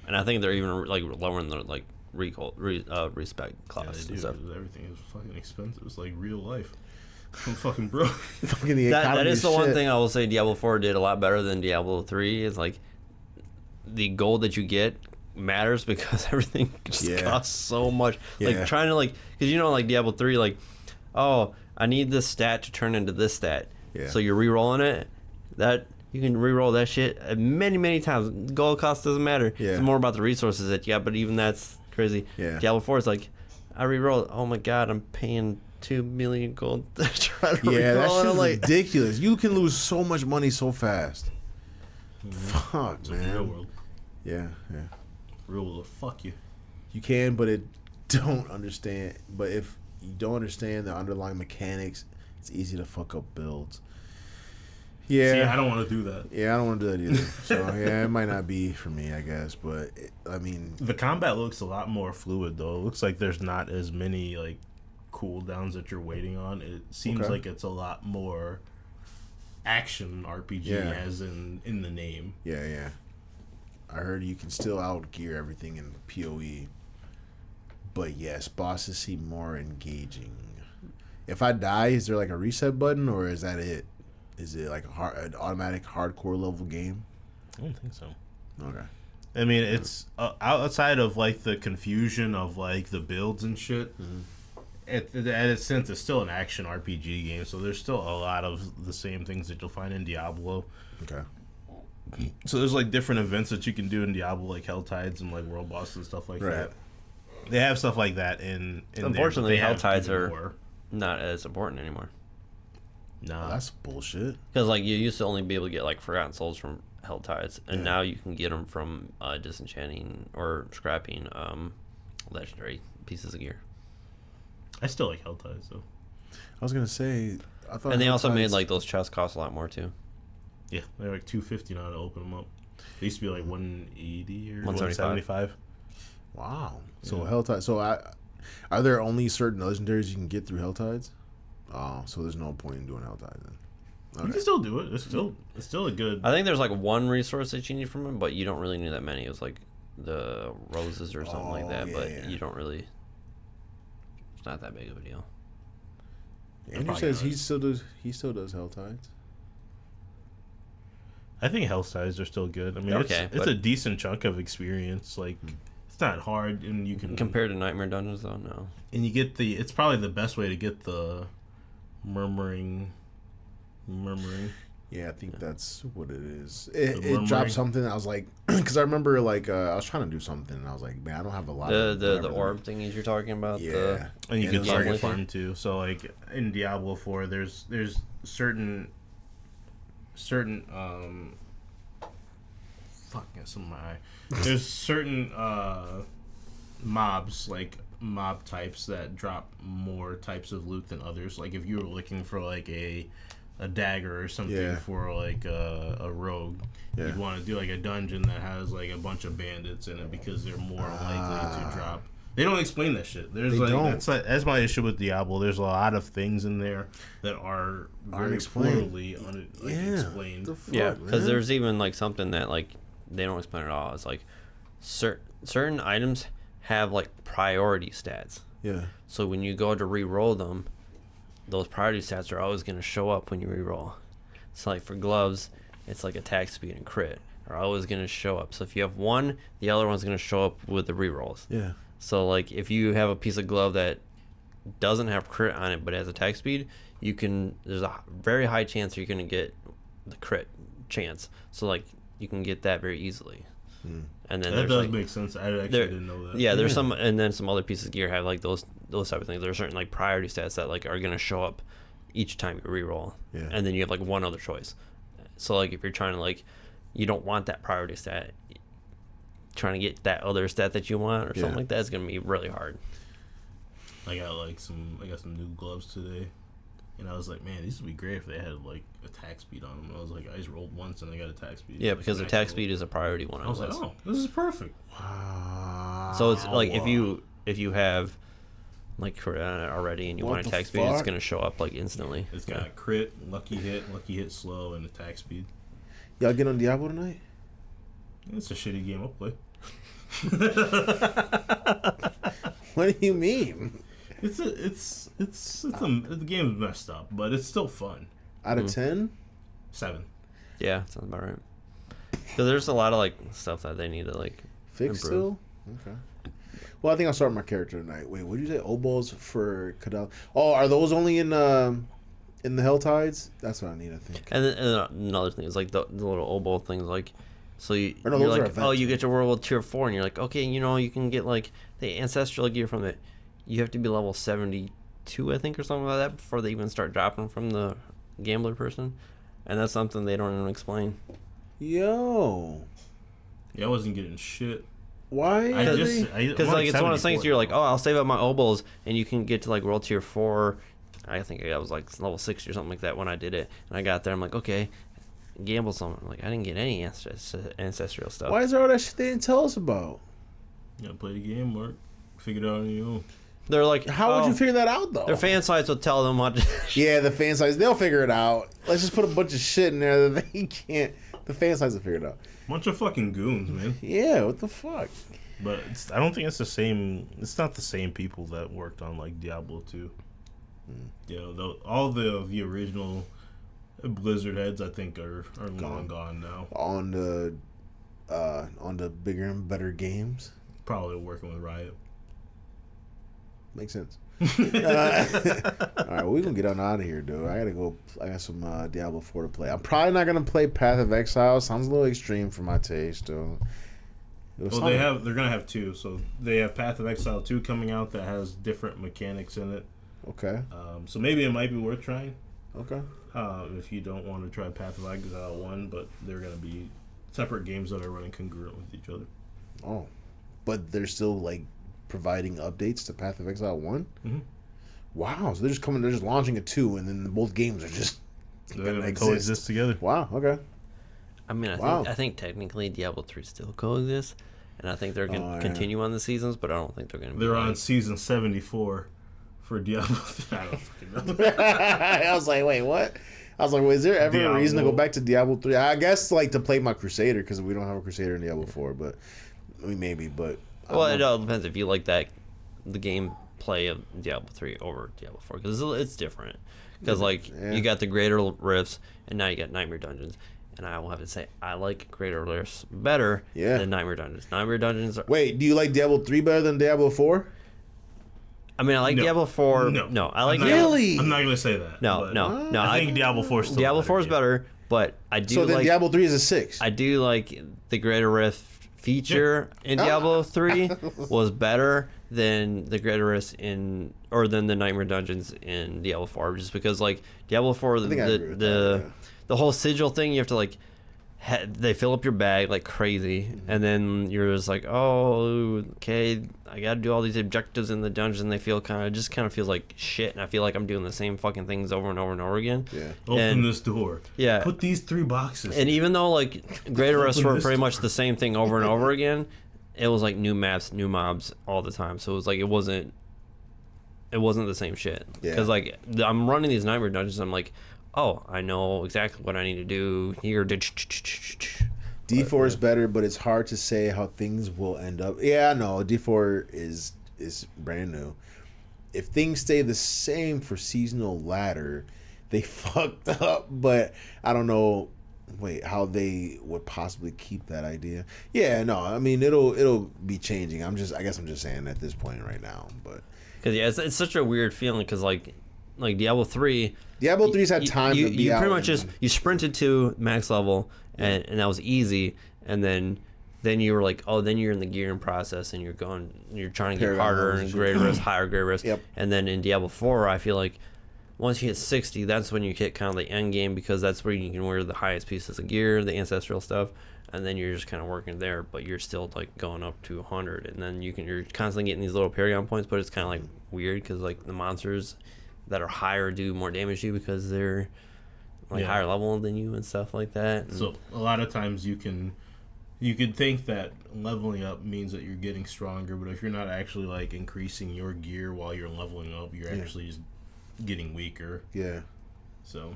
And I think they're even like lowering the like respect Yeah, class they and do. stuff. Everything is fucking expensive. It's like real life. I'm fucking broke. Fucking the That economy is the one shit. thing I will say Diablo 4 did a lot better than Diablo 3 is like the gold that you get matters because everything just Yeah. costs so much. Yeah. Like trying to like, because you know like Diablo 3 like, oh, I need this stat to turn into this stat. Yeah. So you're re-rolling it. That you can re-roll that shit many times. Gold cost doesn't matter. Yeah. It's more about the resources that you got, but even that's crazy. Yeah. Diablo 4 is like, I re-roll it. Oh my god, I'm paying 2 million gold to try to Yeah, that re-roll it. shit's I'm like, ridiculous. You can lose so much money so fast. Fuck, It's a real man. world. Yeah, yeah. Real world. Fuck you. You can, but it don't understand. But if you don't understand the underlying mechanics, it's easy to fuck up builds. Yeah, See, I don't want to do that. Yeah, I don't want to do that either. So yeah, it might not be for me, I guess. But I mean, The combat looks a lot more fluid, though. It looks like there's not as many like cooldowns that you're waiting on. It seems Okay. like it's a lot more action RPG, Yeah. as in the name. yeah. I heard you can still outgear everything in PoE. But yes, bosses seem more engaging. If I die, is there like a reset button, or is that it? Is it like an automatic hardcore level game? I don't think so. Okay. I mean, it's outside of like the confusion of like the builds and shit. Mm-hmm. At its sense, it's still an action RPG game, so there's still a lot of the same things that you'll find in Diablo. Okay. So there's like different events that you can do in Diablo, like Hell Tides and like World Boss and stuff like Right. that. They have stuff like that in Unfortunately, there, but they Hell have Tides even are- more. Not as important anymore. Nah, That's bullshit. Because like you used to only be able to get like Forgotten Souls from Hell Tides, and Yeah. now you can get them from disenchanting or scrapping legendary pieces of gear. I still like Hell Tides though. I was gonna say, I thought. And they also made Helltides- like those chests cost a lot more too. Yeah, they're like $250 now to open them up. They used to be like $180 or $175. $175. Wow. So Yeah. Helltide. So are there only certain legendaries you can get through Helltides? Oh, so there's no point in doing Helltide then. You Okay. can still do it. It's still a good. I think there's like one resource that you need from them, but you don't really need that many. It was like the roses or something like Oh, that, yeah, but yeah. you don't really. It's not that big of a deal. Andrew probably says not. he still does Helltides. I think Hell Tides are still good. I mean, Okay, it's but- a decent chunk of experience. Like, it's not hard, and you can Compared to Nightmare Dungeons, though, no. and you get the. It's probably the best way to get the murmuring. Yeah, I think that's what it is. The It murmuring. dropped something. I was like, because I remember like I was trying to do something, and I was like, man, I don't have a lot. of The whatever orb thingies you're talking about. Yeah. And you And can it was target like- farm too. So like in Diablo 4, there's certain fuck, got some in my eye. There's certain mobs, like mob types, that drop more types of loot than others. Like if you were looking for like a dagger or something Yeah. for like a rogue, Yeah. you'd want to do like a dungeon that has like a bunch of bandits in it because they're more likely to drop. They don't explain that shit. There's They like don't. that's my issue with Diablo. There's a lot of things in there that are very Unexplained. poorly Yeah. explained. The fuck, Yeah, because man? there's even like something that like they don't explain at all. It's like certain items have like priority stats. Yeah. So when you go to re-roll them, those priority stats are always going to show up when you re-roll. So like for gloves, it's like attack speed and crit are always going to show up. So if you have one, the other one's going to show up with the re-rolls. Yeah. So like if you have a piece of glove that doesn't have crit on it but has attack speed, there's a very high chance you're going to get the crit chance. So like you can get that very easily. And then That there's does like, make sense. I actually there- didn't know that. yeah, there's Yeah. some, and then some other pieces of gear have like those type of things. There are certain like priority stats that like are gonna show up each time you reroll, Yeah. and then you have like one other choice. So like if you're trying to like, you don't want that priority stat, trying to get that other stat that you want or something Yeah. like that is gonna be really hard. I got some new gloves today, and I was like, man, these would be great if they had like attack speed on them. And I was like, I just rolled once and I got attack speed. Yeah, Like, because an attack actual- speed is a priority one. I was like, oh, this is perfect. Wow. So it's like if you have like crit on it already and you What want the attack speed, it's fuck? gonna show up like instantly. It's got crit, lucky hit slow, and attack speed. Y'all get on Diablo tonight? It's a shitty game I'll play. What do you mean? The game's messed up, but it's still fun. Out of 10? 7. Yeah, sounds about right. Because there's a lot of like stuff that they need to like Fix improve. still? Okay. Well, I think I'll start my character tonight. Wait, what did you say? Obols for Kadal. Oh, are those only in the Helltides? That's what I need, I think. And then another thing is like the little oboe things, like so you're those are like, events. oh, you get to World War Tier 4, and you're like, okay, you can get like the ancestral gear from it. You have to be level 72, I think, or something like that before they even start dropping from the gambler person, and that's something they don't even explain. Yo. Yeah, I wasn't getting shit. Why? Because like it's one of those things you're like, oh, I'll save up my obols, and you can get to like World Tier 4. I think I was like level 60 or something like that when I did it, and I got there. I'm like, okay, gamble some. I'm like, I didn't get any ancestral stuff. Why is there all that shit they didn't tell us about? Yeah, play the game, Mark. Figure it out on your own. They're like, how would you figure that out though? Their fan sites will tell them what. Yeah, the fan sites, they'll figure it out. Let's just put a bunch of shit in there that they can't. The fan sites will figure it out. Bunch of fucking goons, man. Yeah, what the fuck? But I don't think it's the same. It's not the same people that worked on like Diablo 2. You know, all the original Blizzard heads, I think, are long gone now. On the bigger and better games. Probably working with Riot. Makes sense. All right, well, we're gonna get on out of here, dude. I gotta go. I got some Diablo 4 to play. I'm probably not gonna play Path of Exile. Sounds a little extreme for my taste, though. Well, they're gonna have 2. So they have Path of Exile 2 coming out that has different mechanics in it. Okay. So maybe it might be worth trying. Okay. If you don't want to try Path of Exile 1, but they're gonna be separate games that are running congruent with each other. Oh, but they're still like providing updates to Path of Exile 1? Mm-hmm. Wow, so they're just launching a 2, and then both games are just gonna coexist together. Wow, okay. I mean, I think technically Diablo 3 still coexists, and I think they're going to continue on the seasons, but I don't think they're going to be. They're on season 74 for Diablo 3. I don't fucking know. I was like, wait, what? I was like, well, is there ever a reason to go back to Diablo 3? I guess like to play my Crusader, because we don't have a Crusader in Diablo 4, but I mean, maybe, but. Well, it all depends if you like the gameplay of Diablo 3 over Diablo 4, because it's different. Because you got the Greater Rifts, and now you got Nightmare Dungeons. And I will have to say, I like Greater Rifts better than Nightmare Dungeons. Nightmare Dungeons are... Wait, do you like Diablo 3 better than Diablo 4? I mean, I like Diablo 4. No, I like Really? I'm not going to say that. No. I think Diablo 4 is still Diablo 4 is better, but I do So then Diablo 3 is a 6. I do like the Greater Rift feature in Diablo 3 was better than the Greater Rifts or than the Nightmare Dungeons in Diablo 4, just because like Diablo 4 the whole sigil thing, you have to like they fill up your bag like crazy, and then you're just like, oh, okay, I gotta do all these objectives in the dungeon. They feel kind of feels like shit, and I feel like I'm doing the same fucking things over and over and over again. Yeah. Open this door. Yeah. Put these 3 boxes. And even though like Greater Rifts were pretty much the same thing over and over again, it was like new maps, new mobs all the time. So it was like it wasn't the same shit. Because like I'm running these Nightmare Dungeons, I'm like, oh, I know exactly what I need to do here. D4 is better, but it's hard to say how things will end up. Yeah, no, D4 is brand new. If things stay the same for seasonal ladder, they fucked up. But I don't know. Wait, how they would possibly keep that idea? Yeah, no, I mean it'll be changing. I guess I'm just saying at this point right now, but because it's such a weird feeling because like Diablo 3. Diablo 3's had time to be you out. pretty much just you sprinted to max level and that was easy, and then you were like, oh, then you're in the gearing process and you're trying to get harder and greater risk, higher greater risk. Yep. And then in Diablo 4, I feel like once you hit 60, that's when you hit kind of the end game, because that's where you can wear the highest pieces of gear, the ancestral stuff, and then you're just kind of working there, but you're still like going up to 100, and then you're constantly getting these little Paragon points, but it's kind of like weird because like the monsters that are higher do more damage to you because they're like higher level than you and stuff like that. And so a lot of times you could think that leveling up means that you're getting stronger, but if you're not actually like increasing your gear while you're leveling up, you're actually just getting weaker. Yeah. So.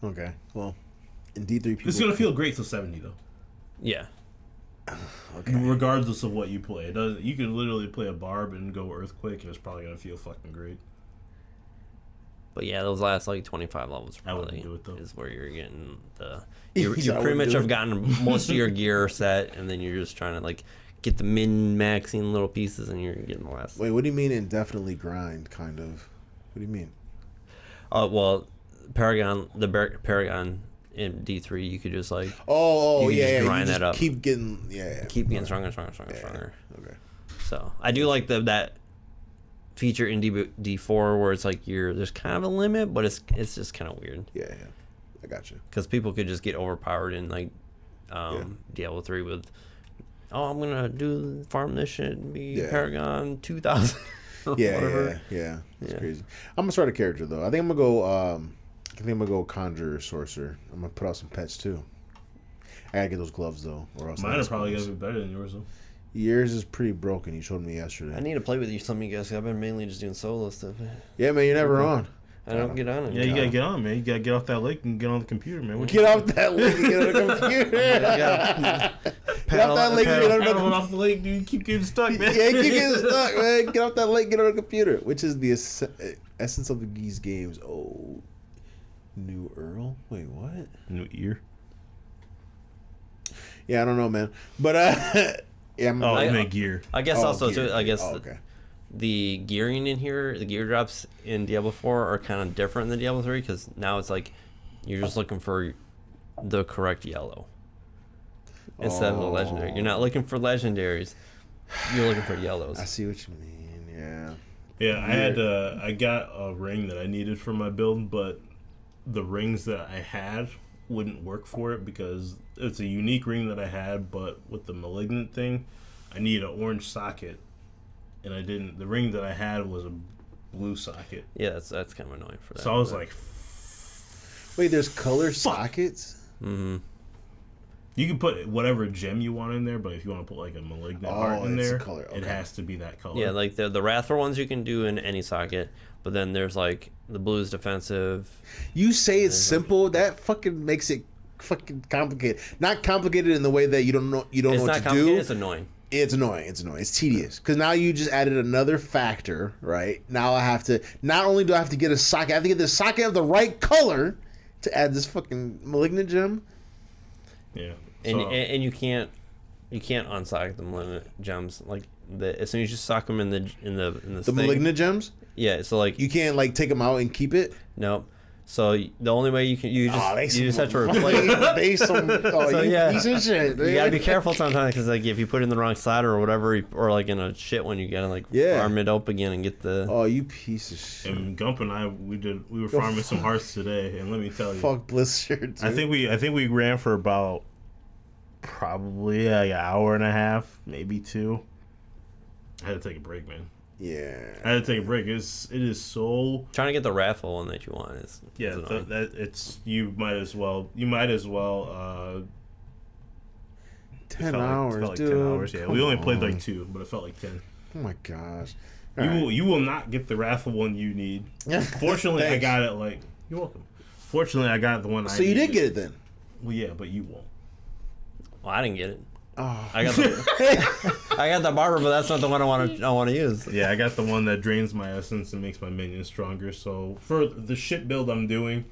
Okay. Well, in D3 people. It's gonna feel great till 70 though. Yeah. Okay. Regardless of what you play, you could literally play a barb and go earthquake, and it's probably gonna feel fucking great. But yeah, those last like 25 levels probably is where you're getting you pretty much have gotten most of your gear set, and then you're just trying to like get the min-maxing little pieces, and you're getting the last. Wait, what do you mean indefinitely grind? Kind of. What do you mean? Well, Paragon in D3, you could just like grind that up, keep getting stronger. Okay. So I do like that feature in D4 where it's like there's kind of a limit, but it's just kind of weird. Yeah, I got you. Because people could just get overpowered in like Diablo 3 with oh, I'm gonna farm this shit and be Yeah. Paragon 2000. Yeah. It's Yeah. crazy. I'm gonna start a character though. I think I'm gonna go. Conjurer, sorcerer. I'm gonna put out some pets too. I gotta get those gloves though, or else. Mine are probably gonna be better than yours though. Yours is pretty broken. You showed me yesterday. I need to play with you some of you guys. I've been mainly just doing solo stuff. Yeah, man, you're never on. I don't get on it. Yeah, you gotta get on, man. You gotta get off that lake and get on the computer, man. Get off that lake and get on the computer. Get off that lake and get on the Paddling off the lake, dude. You keep getting stuck, man. Yeah, you keep getting stuck, man. Get off that lake, get on the computer. Which is the essence of these games. Oh, New Earl? Wait, what? New ear. Yeah, I don't know, man. But yeah, Oh, I- I meant gear. I guess also too. I guess okay. the gearing in here, the gear drops in Diablo 4 are kind of different than Diablo 3 because now it's like you're just looking for the correct yellow instead of the legendary. You're not looking for legendaries. You're looking for yellows. I see what you mean. Yeah. Yeah, I got a ring that I needed for my build, but the rings that I had wouldn't work for it because it's a unique ring that I had, but with the malignant thing, I need an orange socket, and I didn't. The ring that I had was a blue socket, Yeah, that's kind of annoying for that. so I was like, Wait, there's color sockets? mm-hmm. you can put whatever gem you want in there, but if you want to put like a malignant heart in it's a there, color, it okay. has to be that color. Yeah, like the Wrathful ones you can do in any socket, but then there's like the blue's defensive. You say it's simple, that fucking makes it fucking complicated. Not complicated in the way that you don't know It's what not to complicated. do. It's annoying. It's annoying. It's tedious. Because now you just added another factor, right? Now I have to, not only do I have to get a socket, I have to get the socket of the right color to add this fucking malignant gem. Yeah. And So- and you can't unsocket the malignant gems like as soon as you sock them in the The thing, malignant gems, Yeah, so like you can't like take them out and keep it. nope. So the only way you just have to replace. They some So, you yeah. piece of shit. You gotta be careful sometimes because like if you put it in the wrong side or whatever, or like in a shit one, you gotta like Yeah. farm it up again and get the. Oh, you piece of shit. And Gump and I, we were farming some hearts today, and let me tell you, Fuck Blizzard. I think we ran for about probably like an hour and a half, maybe 2. I had to take a break, man. Yeah. I had to take a break. It is so Trying to get the Wrathful one that you want is yeah. annoying. It's you might as well 10 felt hours, like dude. 10 hours. Yeah, we Come only played on. like 2, but it felt like 10. Oh my gosh. You will not get the Wrathful one you need. Fortunately, I Thanks. got it. Like you're welcome. Fortunately, I got the one. So you did get it then? Well, yeah, but you won't. Well, I didn't get it. Oh. I got the I got the barber, but that's not the one I want to use. Yeah, I got the one that drains my essence and makes my minions stronger. So for the shit build I'm doing,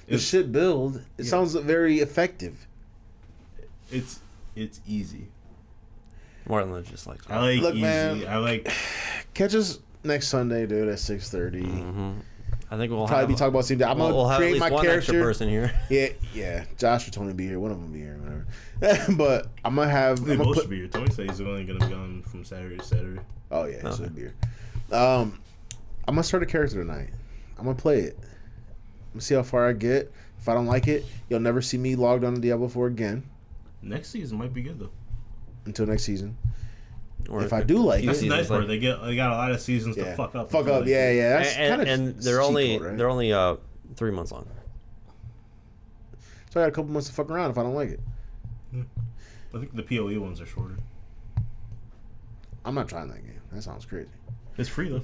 The shit build. It sounds very effective. it's easy. More than just like. I like Look, easy. man. I like. Catch us next Sunday, dude, at 6:30. Mm-hmm. I think we'll Probably have, be talking about same. I'm gonna we'll have at create least my one extra character. person here. Yeah. Josh or Tony be here. One of them be here, whatever. But I'm gonna have. They I'm gonna both put, should be here. Tony said he's only gonna be on from Saturday to Saturday. oh yeah, so Okay. it'll be here. I'm gonna start a character tonight. I'm gonna play it. I'm gonna see how far I get. If I don't like it, you'll never see me logged on to Diablo 4 again Next season might be good though. until next season. Or If I do like That's it, the nice part. like, They got a lot of seasons Yeah. to fuck up. Fuck until up. they- Yeah. That's kind of. and they're only 3 months long. So I got a couple months to fuck around if I don't like it. I think the PoE ones are shorter. I'm not trying that game. That sounds crazy. It's free though.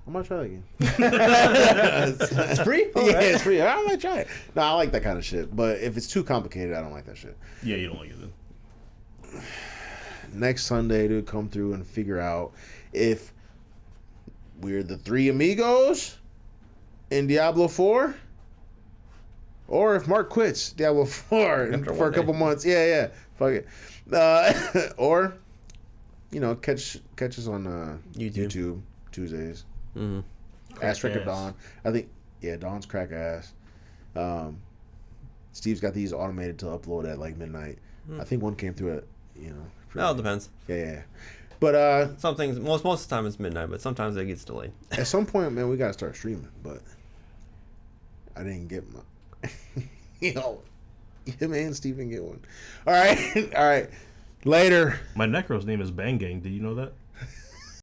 I might try that game. It's free. Yeah, it's free. I might try it. No, I like that kind of shit. But if it's too complicated, I don't like that shit. Yeah, you don't like it then. Next Sunday to come through and figure out if we're the 3 amigos in Diablo 4 or if Mark quits Diablo 4 After for a one couple day. months. Yeah. Fuck it. Or, catch us on YouTube Tuesdays. Mm-hmm. Ass Crack Record ass. Dawn. I think, Dawn's crack ass. Steve's got these automated to upload at like midnight. I think one came through at, No, it depends. Yeah. But Some things, most of the time it's midnight, but sometimes it gets delayed. at some point, man, we gotta start streaming. But I didn't get my, him and Steve didn't get one. All right. Later. My Necro's name is Bang Gang. Did you know that?